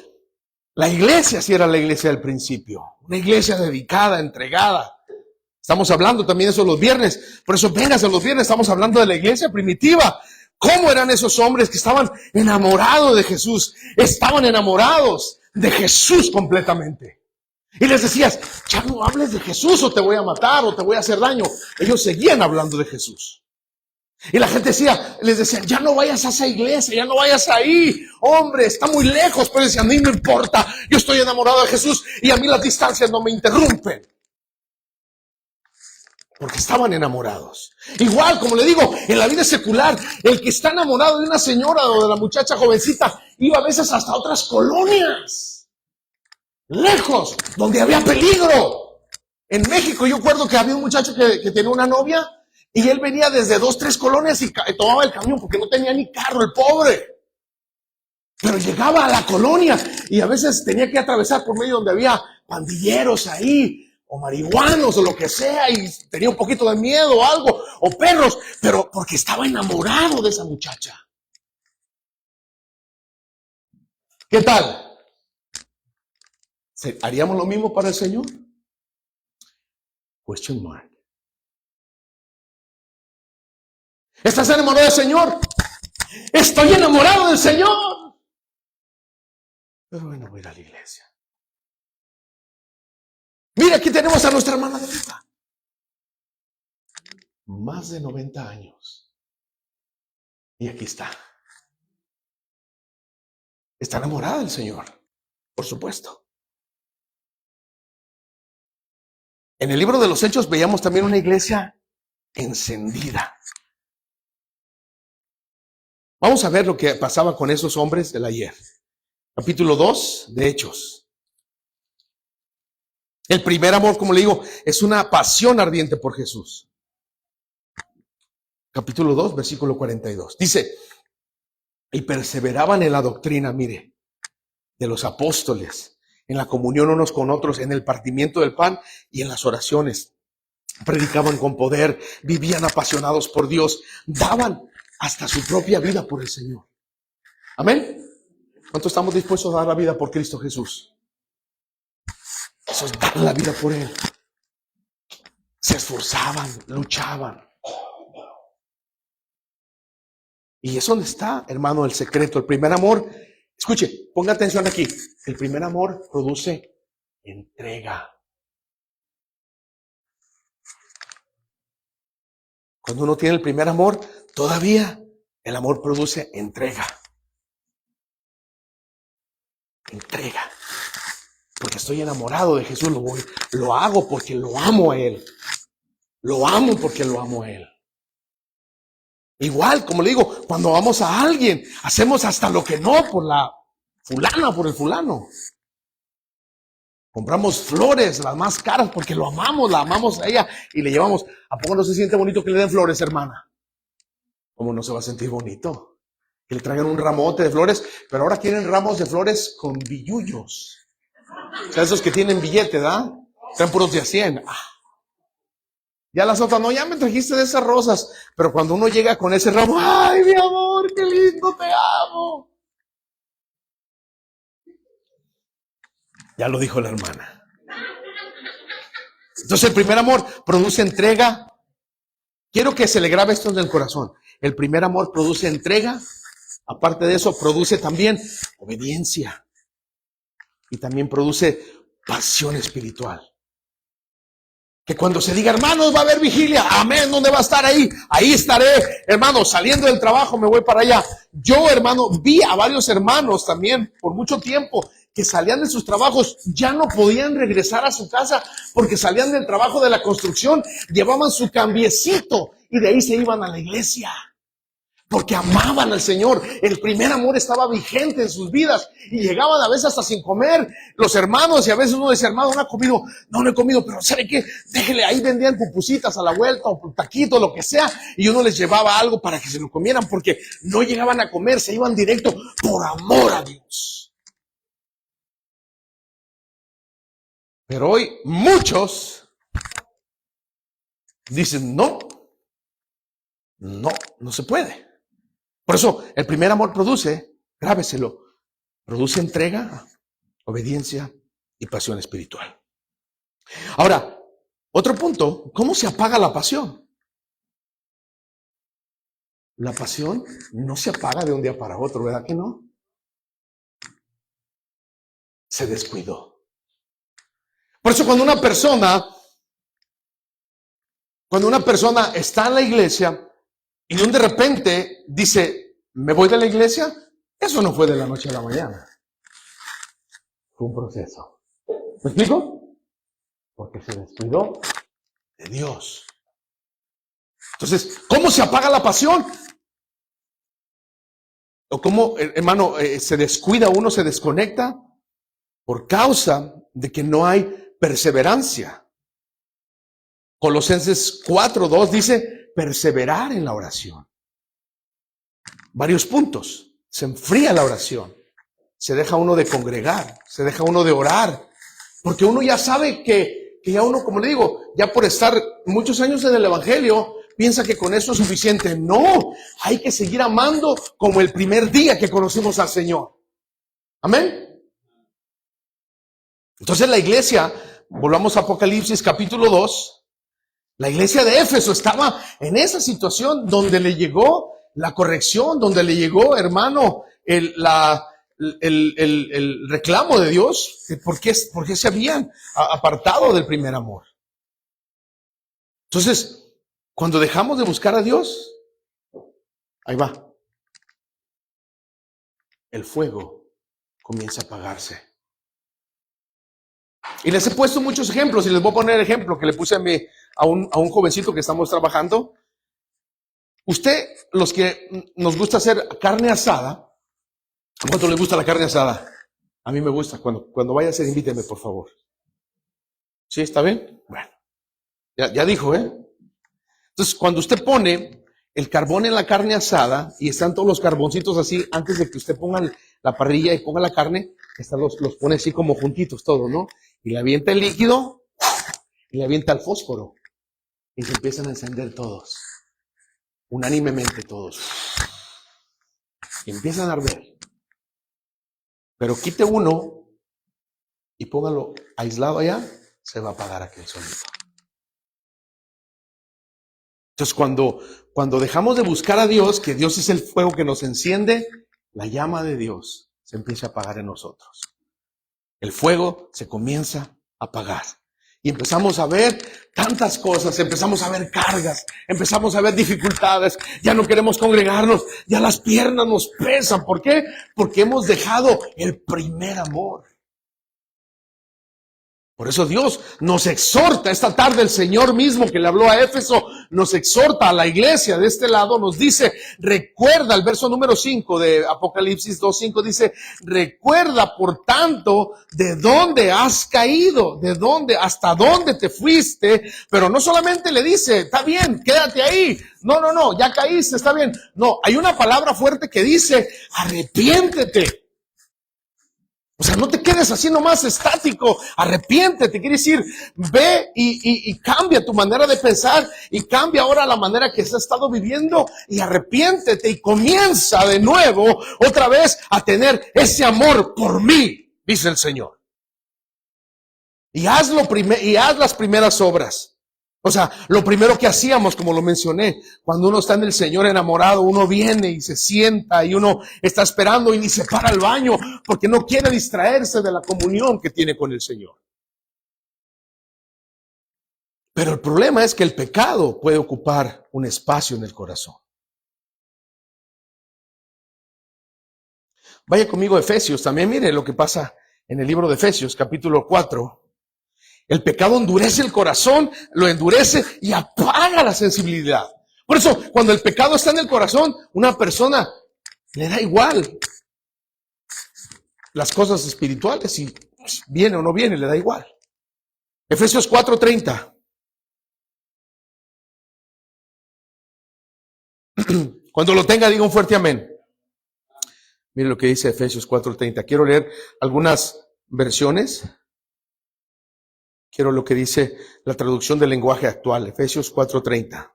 la iglesia sí era la iglesia del principio. Una iglesia dedicada, entregada. Estamos hablando también de eso los viernes. Por eso véngase los viernes, estamos hablando de la iglesia primitiva. ¿Cómo eran esos hombres que estaban enamorados de Jesús? Estaban enamorados de Jesús completamente. Y les decías: ya no hables de Jesús o te voy a matar o te voy a hacer daño. Ellos seguían hablando de Jesús. Y la gente les decía: ya no vayas a esa iglesia, ya no vayas ahí. Hombre, está muy lejos. Pero decían: a mí no importa, yo estoy enamorado de Jesús y a mí las distancias no me interrumpen. Porque estaban enamorados. Igual, como le digo, en la vida secular, el que está enamorado de una señora o de la muchacha jovencita, iba a veces hasta otras colonias, lejos, donde había peligro. En México yo recuerdo que había un muchacho que tenía una novia, y él venía desde 2, 3 colonias y tomaba el camión, porque no tenía ni carro, el pobre. Pero llegaba a la colonia, y a veces tenía que atravesar por medio donde había pandilleros ahí, o marihuanos, o lo que sea, y tenía un poquito de miedo o algo, o perros, pero porque estaba enamorado de esa muchacha. ¿Qué tal? ¿Haríamos lo mismo para el Señor? Question mark. ¿Estás enamorado del Señor? Estoy enamorado del Señor. Pero bueno, voy a ir a la iglesia. Mira, aquí tenemos a nuestra hermana Dorita. Más de 90 años. Y aquí está. Está enamorada del Señor, por supuesto. En el libro de los Hechos veíamos también una iglesia encendida. Vamos a ver lo que pasaba con esos hombres del ayer. Capítulo 2 de Hechos. El primer amor, como le digo, es una pasión ardiente por Jesús. Capítulo 2, versículo 42. Dice: y perseveraban en la doctrina, mire, de los apóstoles, en la comunión unos con otros, en el partimiento del pan y en las oraciones. Predicaban con poder, vivían apasionados por Dios, daban hasta su propia vida por el Señor. Amén. ¿Cuánto estamos dispuestos a dar la vida por Cristo Jesús? Eso es dar la vida por Él. Se esforzaban, luchaban. Y es donde está, hermano, el secreto. El primer amor, escuche, ponga atención aquí. El primer amor produce entrega. Cuando uno tiene el primer amor, todavía el amor produce entrega. Entrega. Porque estoy enamorado de Jesús, lo hago porque lo amo a Él. Lo amo porque lo amo a Él. Igual, como le digo, cuando vamos a alguien, hacemos hasta lo que no por la fulana o por el fulano. Compramos flores, las más caras, porque lo amamos, la amamos a ella y le llevamos. ¿A poco no se siente bonito que le den flores, hermana? ¿Cómo no se va a sentir bonito? Que le traigan un ramote de flores, pero ahora quieren ramos de flores con billullos. O sea, esos que tienen billete, ¿verdad? Están puros de a 100. Ya las otras, no, ya me trajiste de esas rosas. Pero cuando uno llega con ese ramo, ¡ay, mi amor, qué lindo, te amo! Ya lo dijo la hermana. Entonces el primer amor produce entrega. Quiero que se le grabe esto en el corazón. El primer amor produce entrega. Aparte de eso, produce también obediencia. Y también produce pasión espiritual. Que cuando se diga, hermanos, va a haber vigilia. Amén, ¿dónde va a estar ahí? Ahí estaré. Hermano, saliendo del trabajo me voy para allá. Yo, hermano, vi a varios hermanos también por mucho tiempo que salían de sus trabajos, ya no podían regresar a su casa porque salían del trabajo de la construcción, llevaban su cambiecito y de ahí se iban a la iglesia. Porque amaban al Señor. El primer amor estaba vigente en sus vidas. Y llegaban a veces hasta sin comer los hermanos. Y a veces uno decía, hermano, no ha comido. No he comido, pero ¿sabe qué? Déjele, ahí vendían pupusitas a la vuelta o taquitos, lo que sea. Y uno les llevaba algo para que se lo comieran porque no llegaban a comer. Se iban directo por amor a Dios. Pero hoy muchos dicen, no se puede. Por eso, el primer amor produce, grábeselo, produce entrega, obediencia y pasión espiritual. Ahora, otro punto, ¿cómo se apaga la pasión? La pasión no se apaga de un día para otro, ¿verdad que no? Se descuidó. Por eso cuando una persona está en la iglesia y de repente dice, ¿me voy de la iglesia? Eso no fue de la noche a la mañana. Fue un proceso. ¿Me explico? Porque se descuidó de Dios. Entonces, ¿cómo se apaga la pasión? ¿O cómo, hermano, se descuida uno, se desconecta? Por causa de que no hay perseverancia. Colosenses 4:2 dice, perseverar en la oración. Varios puntos. Se enfría la oración. Se deja uno de congregar. Se deja uno de orar. Porque uno ya sabe que ya uno, como le digo, ya por estar muchos años en el Evangelio, piensa que con eso es suficiente. No, hay que seguir amando como el primer día que conocimos al Señor. Amén. Entonces la iglesia, volvamos a Apocalipsis capítulo 2, la iglesia de Éfeso estaba en esa situación donde le llegó la corrección, donde le llegó, hermano, el reclamo de Dios, ¿por qué se habían apartado del primer amor? Entonces, cuando dejamos de buscar a Dios, ahí va, el fuego comienza a apagarse. Y les he puesto muchos ejemplos, y les voy a poner el ejemplo que le puse a un jovencito que estamos trabajando. Usted, los que nos gusta hacer carne asada, ¿cuánto le gusta la carne asada? A mí me gusta. Cuando vaya a hacer, invíteme, por favor. ¿Sí? ¿Está bien? Bueno, ya dijo, ¿eh? Entonces, cuando usted pone el carbón en la carne asada y están todos los carboncitos así, antes de que usted ponga la parrilla y ponga la carne, los pone así como juntitos todos, ¿no? Y le avienta el líquido y le avienta el fósforo. Y se empiezan a encender todos. Unánimemente todos. Y empiezan a arder. Pero quite uno y póngalo aislado allá, se va a apagar aquel sonido. Entonces cuando dejamos de buscar a Dios, que Dios es el fuego que nos enciende, la llama de Dios se empieza a apagar en nosotros. El fuego se comienza a apagar. Y empezamos a ver tantas cosas, empezamos a ver cargas, empezamos a ver dificultades, ya no queremos congregarnos, ya las piernas nos pesan. ¿Por qué? Porque hemos dejado el primer amor. Por eso Dios nos exhorta esta tarde, el Señor mismo que le habló a Éfeso, nos exhorta a la iglesia de este lado, nos dice, recuerda, el verso número 5 de Apocalipsis 2:5 dice, recuerda por tanto de dónde has caído, de dónde, hasta dónde te fuiste, pero no solamente le dice, está bien, quédate ahí, no, ya caíste, está bien. No, hay una palabra fuerte que dice, arrepiéntete. O sea, no te quedes así nomás estático, arrepiéntete, quiere decir, ve y cambia tu manera de pensar y cambia ahora la manera que se ha estado viviendo y arrepiéntete y comienza de nuevo otra vez a tener ese amor por mí, dice el Señor. Y haz las primeras obras. O sea, lo primero que hacíamos, como lo mencioné, cuando uno está en el Señor enamorado, uno viene y se sienta y uno está esperando y ni se para al baño porque no quiere distraerse de la comunión que tiene con el Señor. Pero el problema es que el pecado puede ocupar un espacio en el corazón. Vaya conmigo a Efesios, también mire lo que pasa en el libro de Efesios, capítulo 4. El pecado endurece el corazón, lo endurece y apaga la sensibilidad. Por eso, cuando el pecado está en el corazón, una persona le da igual las cosas espirituales, si viene o no viene, le da igual. Efesios 4:30. Cuando lo tenga, diga un fuerte amén. Mire lo que dice Efesios 4:30. Quiero leer algunas versiones. Quiero lo que dice la traducción del lenguaje actual, Efesios 4:30.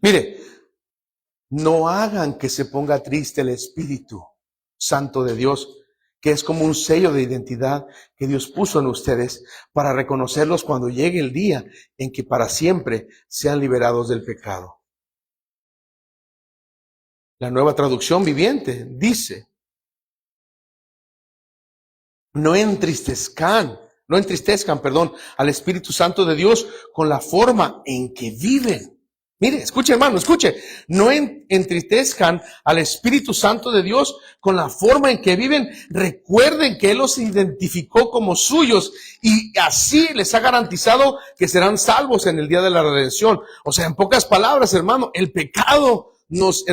Mire, no hagan que se ponga triste el Espíritu Santo de Dios, que es como un sello de identidad que Dios puso en ustedes para reconocerlos cuando llegue el día en que para siempre sean liberados del pecado. La Nueva Traducción Viviente dice, no entristezcan al Espíritu Santo de Dios con la forma en que viven. Mire, escuche hermano, escuche. No entristezcan al Espíritu Santo de Dios con la forma en que viven. Recuerden que Él los identificó como suyos y así les ha garantizado que serán salvos en el día de la redención. O sea, en pocas palabras, hermano, el pecado nos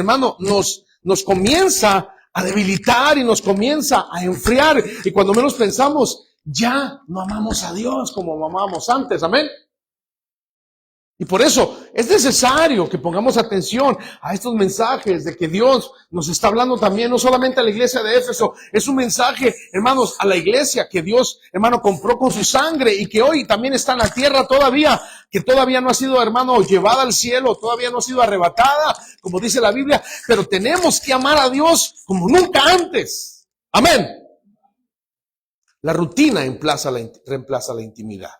comienza a debilitar y nos comienza a enfriar. Y cuando menos pensamos, ya no amamos a Dios como amábamos antes. Amén. Y por eso es necesario que pongamos atención a estos mensajes de que Dios nos está hablando también, no solamente a la iglesia de Éfeso, es un mensaje, hermanos, a la iglesia que Dios, hermano, compró con su sangre y que hoy también está en la tierra todavía, que todavía no ha sido, hermano, llevada al cielo, todavía no ha sido arrebatada, como dice la Biblia, pero tenemos que amar a Dios como nunca antes. Amén. La rutina reemplaza la intimidad.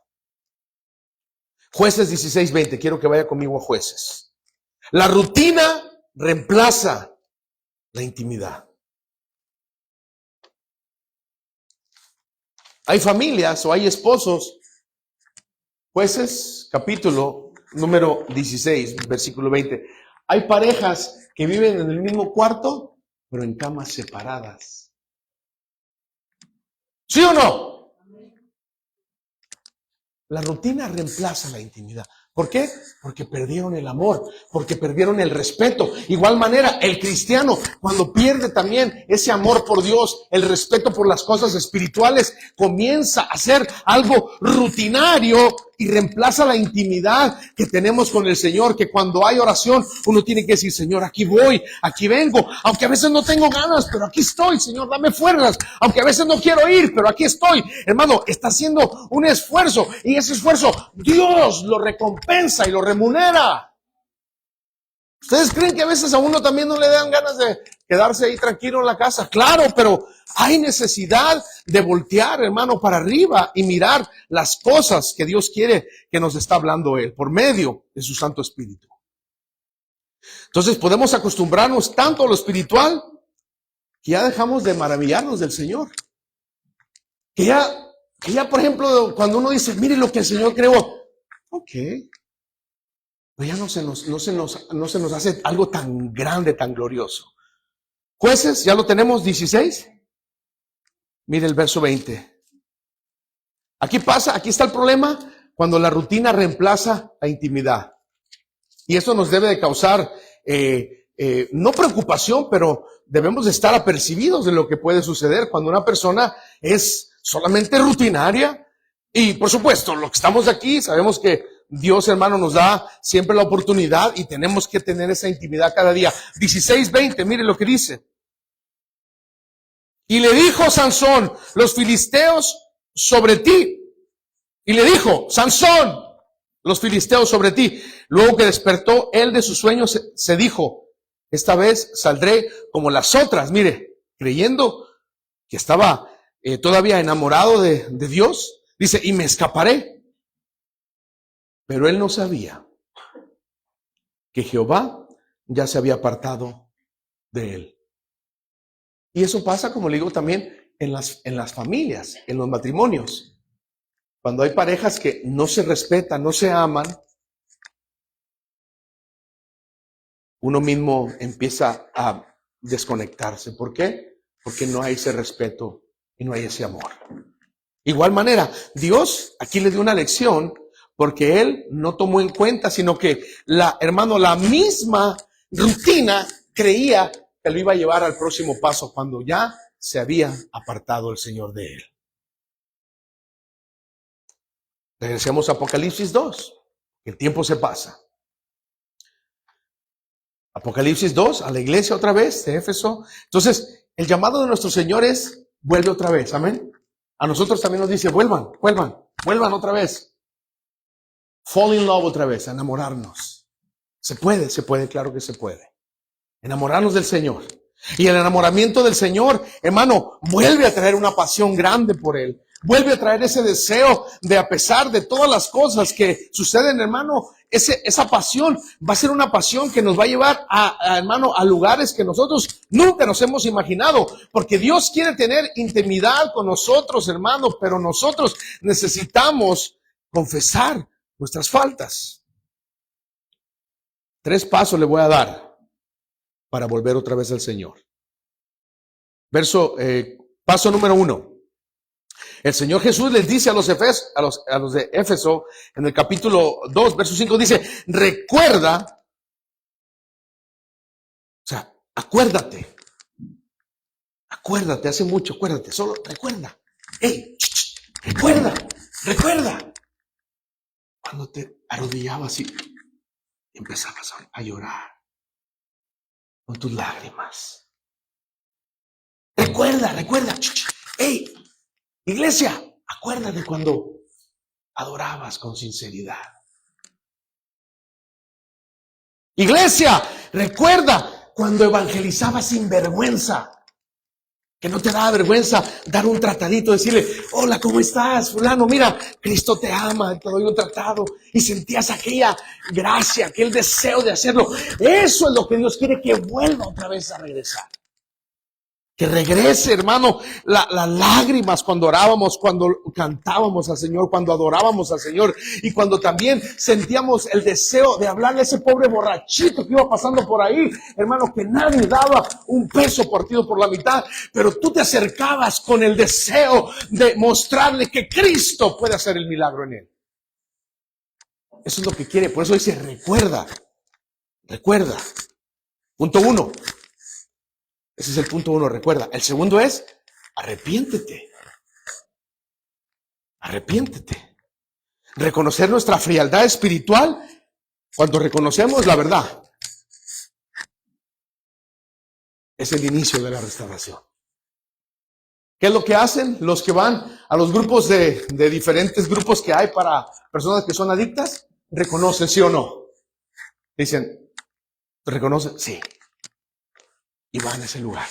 Jueces 16:20, quiero que vaya conmigo a Jueces. La rutina reemplaza la intimidad. Hay familias o hay esposos. Jueces, capítulo número 16, versículo 20. Hay parejas que viven en el mismo cuarto, pero en camas separadas. ¿Sí o no? La rutina reemplaza la intimidad. ¿Por qué? Porque perdieron el amor, porque perdieron el respeto. Igual manera, el cristiano, cuando pierde también ese amor por Dios, el respeto por las cosas espirituales, comienza a hacer algo rutinario y reemplaza la intimidad que tenemos con el Señor, que cuando hay oración, uno tiene que decir, Señor, aquí voy, aquí vengo, aunque a veces no tengo ganas, pero aquí estoy, Señor, dame fuerzas, aunque a veces no quiero ir, pero aquí estoy. Hermano, está haciendo un esfuerzo y ese esfuerzo Dios lo recompensa y lo remunera. ¿Ustedes creen que a veces a uno también no le dan ganas de quedarse ahí tranquilo en la casa? Claro, pero hay necesidad de voltear, hermano, para arriba y mirar las cosas que Dios quiere que nos está hablando Él por medio de su Santo Espíritu. Entonces podemos acostumbrarnos tanto a lo espiritual que ya dejamos de maravillarnos del Señor. Que ya, por ejemplo, cuando uno dice, mire lo que el Señor creó, ok. Pero ya no se nos hace algo tan grande, tan glorioso. Jueces, ya lo tenemos, 16. Mire el verso 20. Aquí está el problema cuando la rutina reemplaza la intimidad. Y eso nos debe de causar, no preocupación, pero debemos de estar apercibidos de lo que puede suceder cuando una persona es solamente rutinaria. Y por supuesto, los que estamos aquí sabemos que Dios, hermano, nos da siempre la oportunidad y tenemos que tener esa intimidad cada día. 16:20, mire lo que dice. Y le dijo Sansón, los filisteos sobre ti. Y le dijo, Sansón, los filisteos sobre ti. Luego que despertó él de su sueño, se dijo, esta vez saldré como las otras. Mire, creyendo que estaba todavía enamorado de Dios, dice, y me escaparé. Pero él no sabía que Jehová ya se había apartado de él. Y eso pasa, como le digo, también en las familias, en los matrimonios. Cuando hay parejas que no se respetan, no se aman, uno mismo empieza a desconectarse. ¿Por qué? Porque no hay ese respeto y no hay ese amor. Igual manera, Dios aquí le dio una lección porque Él no tomó en cuenta, sino que la misma rutina creía que lo iba a llevar al próximo paso cuando ya se había apartado el Señor de él. Regresemos a Apocalipsis 2. El tiempo se pasa. Apocalipsis 2, a la iglesia otra vez de Éfeso. Entonces, el llamado de nuestro Señor es, vuelve otra vez, amén. A nosotros también nos dice, vuelvan otra vez. Fall in love otra vez, enamorarnos. Se puede, claro que se puede. Enamorarnos del Señor. Y el enamoramiento del Señor, hermano, vuelve a traer una pasión grande por Él. Vuelve a traer ese deseo de, a pesar de todas las cosas que suceden, hermano, esa pasión va a ser una pasión que nos va a llevar hermano, a lugares que nosotros nunca nos hemos imaginado. Porque Dios quiere tener intimidad con nosotros, hermano, pero nosotros necesitamos confesar nuestras faltas. 3 pasos le voy a dar para volver otra vez al Señor. Paso número 1. El Señor Jesús les dice a los de Éfeso, en el capítulo 2, verso 5, dice, recuerda, o sea, acuérdate, hace mucho, acuérdate, solo recuerda. Hey, recuerda. Cuando te arrodillabas y empezabas a llorar con tus lágrimas. Recuerda. Hey, iglesia, acuérdate cuando adorabas con sinceridad. Iglesia, recuerda cuando evangelizabas sin vergüenza. Que no te da vergüenza dar un tratadito, decirle, hola, ¿cómo estás, fulano? Mira, Cristo te ama, te doy un tratado. Y sentías aquella gracia, aquel deseo de hacerlo. Eso es lo que Dios quiere, que vuelva otra vez a regresar. Que regrese, hermano, las lágrimas cuando orábamos, cuando cantábamos al Señor, cuando adorábamos al Señor y cuando también sentíamos el deseo de hablarle a ese pobre borrachito que iba pasando por ahí, hermano, que nadie daba un peso partido por la mitad, pero tú te acercabas con el deseo de mostrarle que Cristo puede hacer el milagro en él. Eso es lo que quiere, por eso dice, recuerda. Punto 1. Ese es el punto 1, recuerda. El segundo es, arrepiéntete. Reconocer nuestra frialdad espiritual cuando reconocemos la verdad. Es el inicio de la restauración. ¿Qué es lo que hacen los que van a los grupos de diferentes grupos que hay para personas que son adictas? Reconocen, ¿sí o no? Dicen, ¿reconocen? Sí. Y van a ese lugar.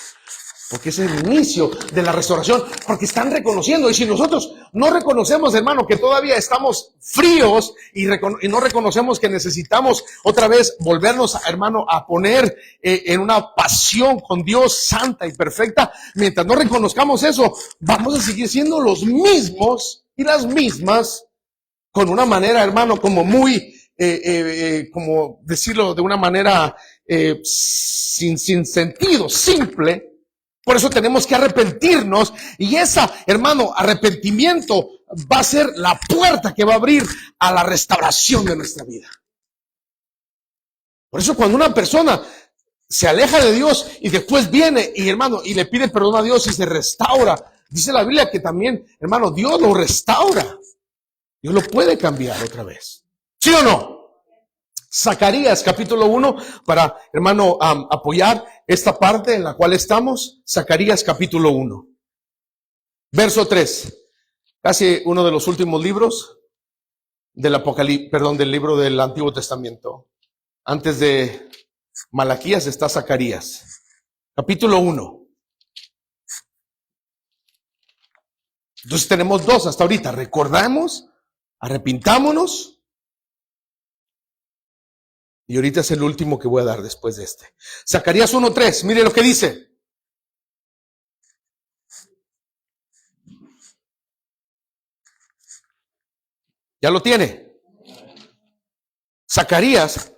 Porque es el inicio de la restauración. Porque están reconociendo. Y si nosotros no reconocemos, hermano, que todavía estamos fríos y no reconocemos que necesitamos otra vez volvernos, hermano, a poner en una pasión con Dios santa y perfecta, mientras no reconozcamos eso, vamos a seguir siendo los mismos y las mismas con una manera, hermano, como muy, como decirlo de una manera sin sentido, simple. Por eso tenemos que arrepentirnos, y esa, hermano, arrepentimiento va a ser la puerta que va a abrir a la restauración de nuestra vida. Por eso cuando una persona se aleja de Dios y después viene y, hermano, y le pide perdón a Dios y se restaura, dice la Biblia que también, hermano, Dios lo restaura. Dios lo puede cambiar otra vez. ¿Sí o no? Zacarías capítulo 1, para, hermano, apoyar esta parte en la cual estamos. Zacarías capítulo 1, verso 3. Casi uno de los últimos libros del del libro del Antiguo Testamento. Antes de Malaquías está Zacarías. Capítulo 1. Entonces tenemos dos hasta ahorita. Recordamos, arrepintámonos. Y ahorita es el último que voy a dar después de este. Zacarías 1:3, mire lo que dice. ¿Ya lo tiene? Zacarías,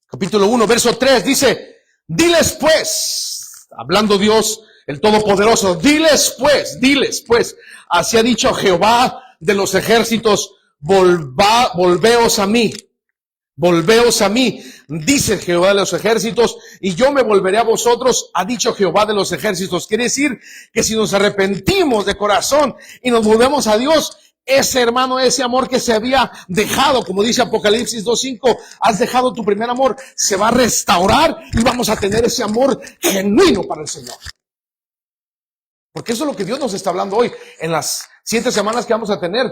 capítulo 1, verso 3, dice, diles pues, hablando Dios, el Todopoderoso, diles pues, así ha dicho Jehová de los ejércitos, volveos a mí. Volveos a mí, dice Jehová de los ejércitos, y yo me volveré a vosotros, ha dicho Jehová de los ejércitos. Quiere decir que si nos arrepentimos de corazón y nos volvemos a Dios, ese hermano, ese amor que se había dejado, como dice Apocalipsis 2:5, has dejado tu primer amor, se va a restaurar y vamos a tener ese amor genuino para el Señor. Porque eso es lo que Dios nos está hablando hoy, en las 7 semanas que vamos a tener.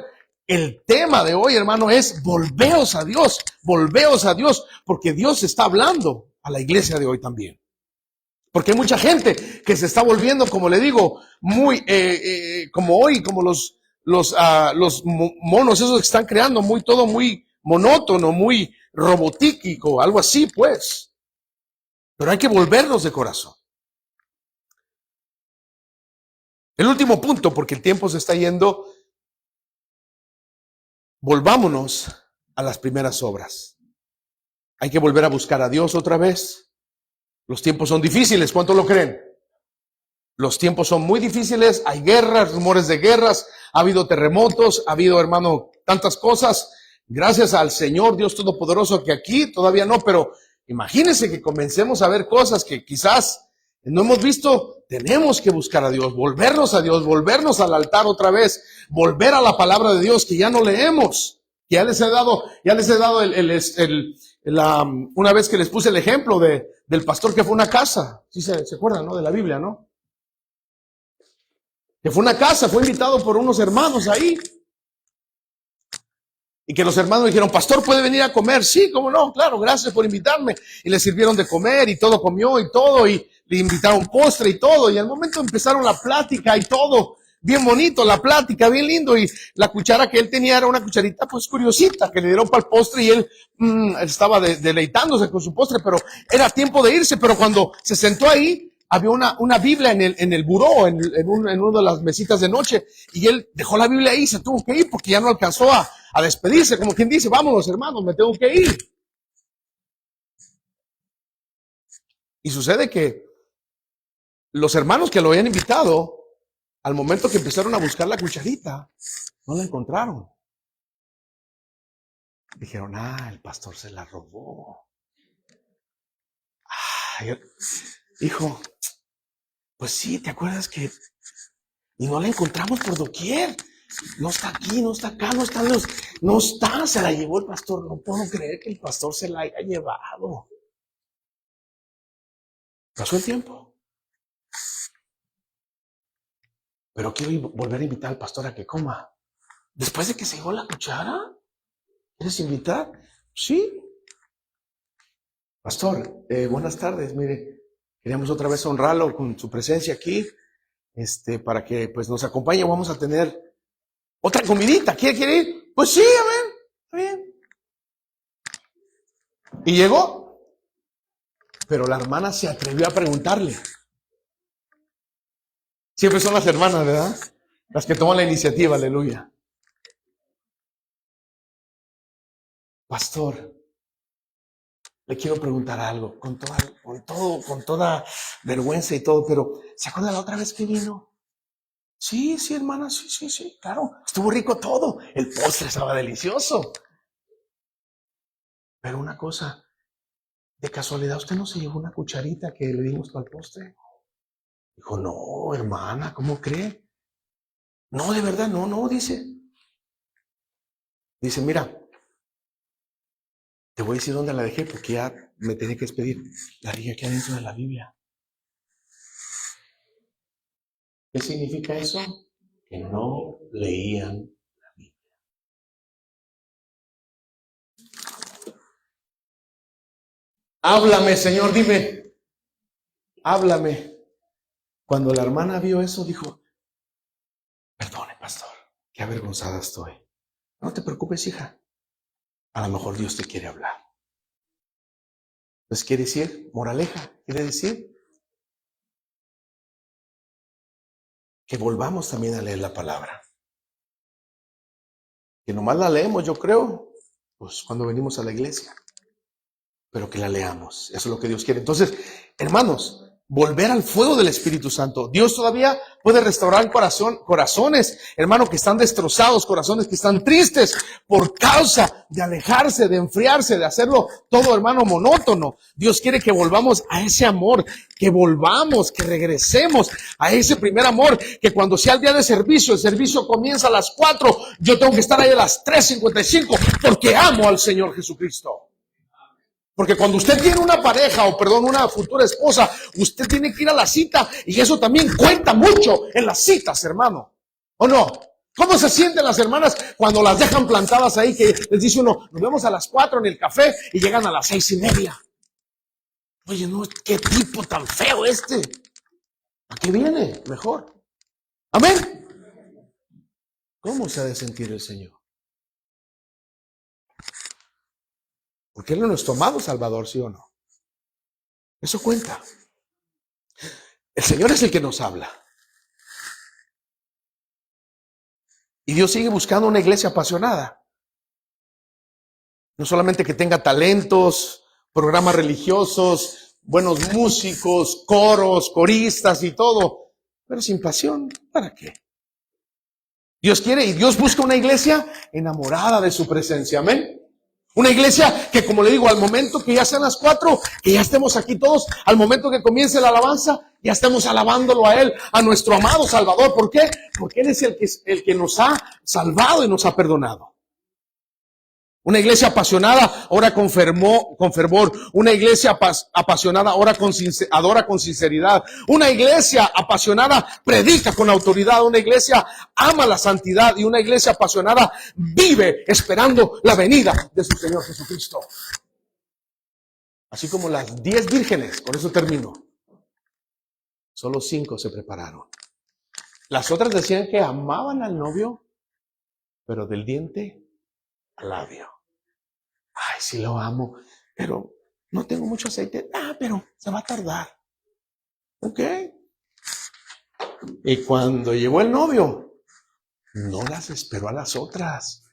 El tema de hoy, hermano, es volveos a Dios, porque Dios está hablando a la iglesia de hoy también. Porque hay mucha gente que se está volviendo, como le digo, muy, como hoy, como los monos, esos que están creando, todo muy monótono, muy robotíquico, algo así, pues. Pero hay que volvernos de corazón. El último punto, porque el tiempo se está yendo. Volvámonos a las primeras obras. Hay que volver a buscar a Dios otra vez. Los tiempos son difíciles, ¿cuánto lo creen? Los tiempos son muy difíciles, hay guerras, rumores de guerras, ha habido terremotos, ha habido, hermano, tantas cosas. Gracias al Señor Dios Todopoderoso que aquí todavía no, pero imagínense que comencemos a ver cosas que quizás no hemos visto. Tenemos que buscar a Dios, volvernos a Dios, volvernos al altar otra vez, volver a la palabra de Dios que ya no leemos, que ya les he dado una vez que les puse el ejemplo del pastor que fue a una casa. ¿Sí se acuerdan, no? De la Biblia, ¿no? Que fue a una casa, fue invitado por unos hermanos ahí. Y que los hermanos dijeron, pastor, ¿puede venir a comer? Sí, cómo no, claro, gracias por invitarme. Y le sirvieron de comer y todo comió y todo, y le invitaron postre y todo. Y al momento empezaron la plática y todo, bien bonito, la plática, bien lindo. Y la cuchara que él tenía era una cucharita pues curiosita, que le dieron para el postre y él estaba deleitándose con su postre, pero era tiempo de irse. Pero cuando se sentó ahí, había una Biblia en el buró, en una de las mesitas de noche, y él dejó la Biblia ahí y se tuvo que ir porque ya no alcanzó a despedirse, como quien dice, vámonos hermanos, me tengo que ir. Y sucede que los hermanos que lo habían invitado, al momento que empezaron a buscar la cucharita, no la encontraron. Dijeron, el pastor se la robó. Hijo, pues sí, ¿te acuerdas que? Y no la encontramos por doquier. No está aquí, no está acá, no está, se la llevó el pastor. No puedo creer que el pastor se la haya llevado. Pasó el tiempo. Pero quiero volver a invitar al pastor a que coma. Después de que se llevó la cuchara, ¿quieres invitar? Sí. Pastor, buenas tardes, mire, queríamos otra vez honrarlo con su presencia aquí, para que pues nos acompañe. Vamos a tener otra comidita. ¿Quiere ir? Pues sí, a ver, está bien. Y llegó, pero la hermana se atrevió a preguntarle. Siempre son las hermanas, ¿verdad? Las que toman la iniciativa, aleluya. Pastor, Le quiero preguntar algo, con toda vergüenza y todo, pero ¿se acuerda la otra vez que vino? Sí, sí, hermana, sí, claro. Estuvo rico todo. El postre estaba delicioso. Pero una cosa, de casualidad, ¿usted no se llevó una cucharita que le dimos para el postre? Dijo, no, hermana, ¿cómo cree? No, de verdad, no, dice. Dice, mira, te voy a decir dónde la dejé porque ya me tenía que despedir. La dejé aquí adentro de la Biblia. ¿Qué significa eso? Que no leían la Biblia. Háblame, Señor, dime. Háblame. Cuando la hermana vio eso, dijo, perdone, pastor, qué avergonzada estoy. No te preocupes, hija. A lo mejor Dios te quiere hablar. Entonces, quiere decir, moraleja, quiere decir que volvamos también a leer la palabra. Que nomás la leemos, yo creo, pues cuando venimos a la iglesia. Pero que la leamos. Eso es lo que Dios quiere. Entonces, hermanos, volver al fuego del Espíritu Santo. Dios todavía puede restaurar corazones, hermanos, que están destrozados, corazones que están tristes por causa de alejarse, de enfriarse, de hacerlo todo, hermano, monótono. Dios quiere que volvamos a ese amor, que volvamos, que regresemos a ese primer amor, que cuando sea el día de servicio, el servicio comienza a las 4, yo tengo que estar ahí a las 3:55 porque amo al Señor Jesucristo. Porque cuando usted tiene una pareja, una futura esposa, usted tiene que ir a la cita y eso también cuenta mucho en las citas, hermano. ¿O no? ¿Cómo se sienten las hermanas cuando las dejan plantadas ahí que les dice uno, nos vemos a las 4 en el café y llegan a las 6:30? Oye, no, qué tipo tan feo este. ¿A qué viene? Mejor. Amén. ¿Cómo se ha de sentir el Señor? Porque Él es nuestro amado Salvador, ¿sí o no? Eso cuenta. El Señor es el que nos habla. Y Dios sigue buscando una iglesia apasionada. No solamente que tenga talentos, programas religiosos, buenos músicos, coros, coristas y todo, pero sin pasión, ¿para qué? Dios quiere y Dios busca una iglesia enamorada de su presencia, amén. Una iglesia que, como le digo, al momento que ya sean las 4, que ya estemos aquí todos, al momento que comience la alabanza, ya estemos alabándolo a Él, a nuestro amado Salvador. ¿Por qué? Porque Él es el que nos ha salvado y nos ha perdonado. Una iglesia apasionada ora con fervor. Una iglesia apasionada adora con sinceridad. Una iglesia apasionada predica con autoridad. Una iglesia ama la santidad. Y una iglesia apasionada vive esperando la venida de su Señor Jesucristo. Así como las 10 vírgenes, con eso termino. Solo 5 se prepararon. Las otras decían que amaban al novio, pero del diente al labio. Ay, sí lo amo, pero no tengo mucho aceite. Pero se va a tardar. Ok. Y cuando llegó el novio, no las esperó a las otras.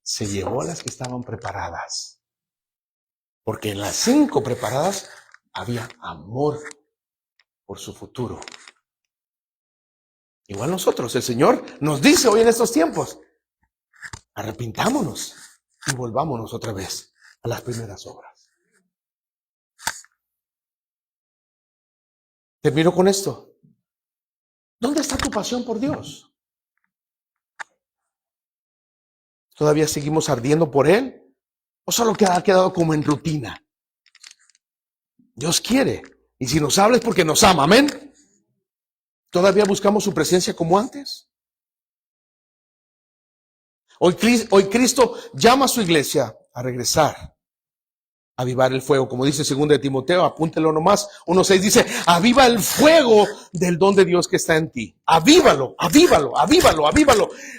Se llevó a las que estaban preparadas. Porque en las 5 preparadas había amor por su futuro. Igual nosotros, el Señor nos dice hoy en estos tiempos, arrepintámonos y volvámonos otra vez a las primeras obras. Termino con esto. ¿Dónde está tu pasión por Dios? ¿Todavía seguimos ardiendo por Él? ¿O solo ha quedado como en rutina? Dios quiere. Y si nos habla es porque nos ama. Amén. ¿Todavía buscamos su presencia como antes? Hoy Cristo llama a su iglesia a regresar, a avivar el fuego. Como dice 2 de Timoteo, apúntelo nomás. 1:6 dice, aviva el fuego del don de Dios que está en ti. Avívalo.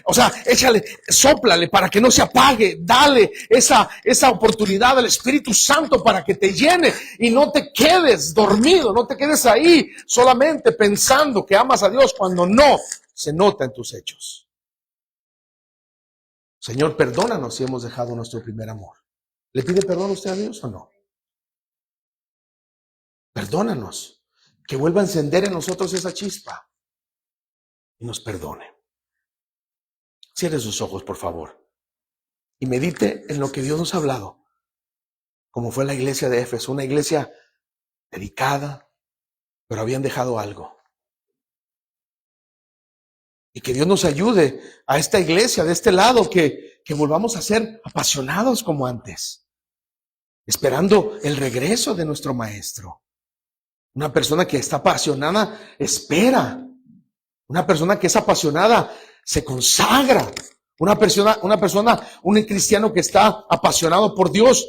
O sea, échale, sóplale para que no se apague. Dale esa oportunidad al Espíritu Santo para que te llene y no te quedes dormido, no te quedes ahí solamente pensando que amas a Dios cuando no se nota en tus hechos. Señor, perdónanos si hemos dejado nuestro primer amor. ¿Le pide perdón usted a Dios o no? Perdónanos. Que vuelva a encender en nosotros esa chispa y nos perdone. Cierre sus ojos, por favor, y medite en lo que Dios nos ha hablado, como fue la iglesia de Éfeso, una iglesia dedicada, pero habían dejado algo. Y que Dios nos ayude a esta iglesia de este lado, que volvamos a ser apasionados como antes, esperando el regreso de nuestro maestro. Una persona que está apasionada espera. Una persona que es apasionada se consagra. Un cristiano que está apasionado por Dios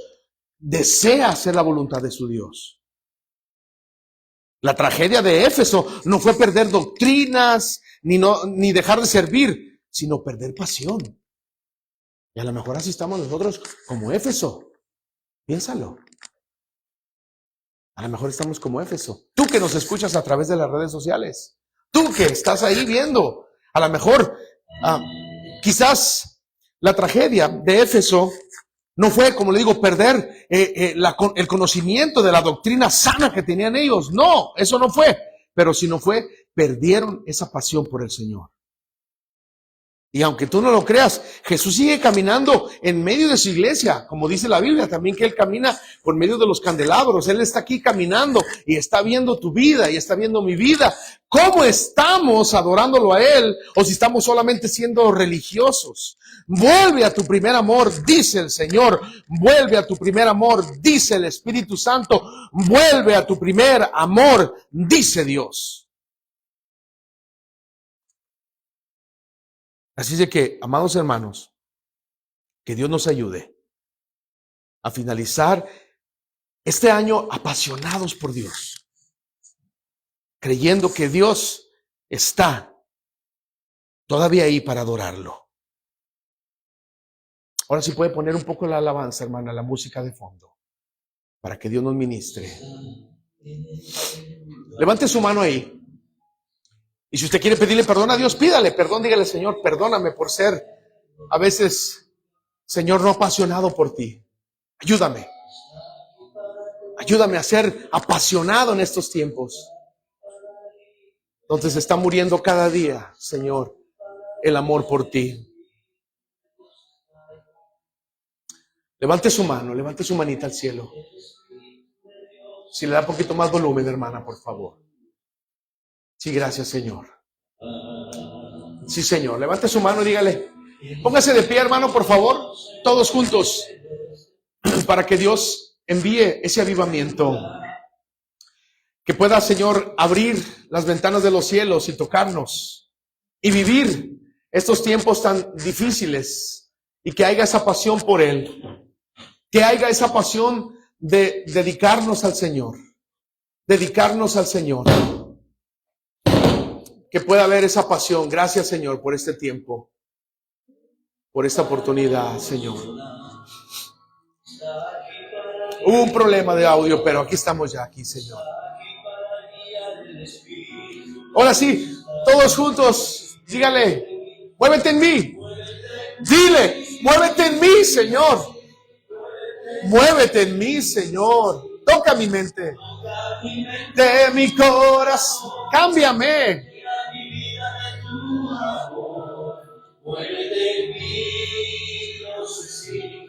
desea hacer la voluntad de su Dios. La tragedia de Éfeso no fue perder doctrinas ni dejar de servir, sino perder pasión. Y a lo mejor así estamos nosotros como Éfeso. Piénsalo. A lo mejor estamos como Éfeso. Tú que nos escuchas a través de las redes sociales. Tú que estás ahí viendo. A lo mejor, quizás la tragedia de Éfeso no fue, como le digo, perder el conocimiento de la doctrina sana que tenían ellos. No, eso no fue. Pero si no fue, perdieron esa pasión por el Señor. Y aunque tú no lo creas, Jesús sigue caminando en medio de su iglesia, como dice la Biblia también, que Él camina por medio de los candelabros. Él está aquí caminando y está viendo tu vida y está viendo mi vida. ¿Cómo estamos adorándolo a Él? O si estamos solamente siendo religiosos. Vuelve a tu primer amor, dice el Señor. Vuelve a tu primer amor, dice el Espíritu Santo. Vuelve a tu primer amor, dice Dios. Así de que, amados hermanos, que Dios nos ayude a finalizar este año apasionados por Dios, creyendo que Dios está todavía ahí para adorarlo. Ahora sí puede poner un poco la alabanza, hermana, la música de fondo, para que Dios nos ministre. Levante su mano ahí. Y si usted quiere pedirle perdón a Dios, pídale perdón, dígale: Señor, perdóname por ser a veces, Señor, no apasionado por ti. Ayúdame. Ayúdame a ser apasionado en estos tiempos, donde se está muriendo cada día, Señor, el amor por ti. Levante su mano, levante su manita al cielo. Si le da un poquito más volumen, hermana, por favor. Sí, gracias, Señor. Sí, Señor. Levante su mano y dígale. Póngase de pie, hermano, por favor. Todos juntos. Para que Dios envíe ese avivamiento. Que pueda, Señor, abrir las ventanas de los cielos y tocarnos. Y vivir estos tiempos tan difíciles. Y que haya esa pasión por Él. Que haya esa pasión de dedicarnos al Señor. Dedicarnos al Señor. Que pueda haber esa pasión. Gracias, Señor, por este tiempo, por esta oportunidad, Señor. Hubo un problema de audio, pero aquí estamos ya, aquí, Señor. Ahora sí, todos juntos, dígale: muévete en mí. Dile: muévete en mí, Señor. Muévete en mí, Señor. Toca mi mente. De mi corazón. Cámbiame. Muévete en mí, no sé si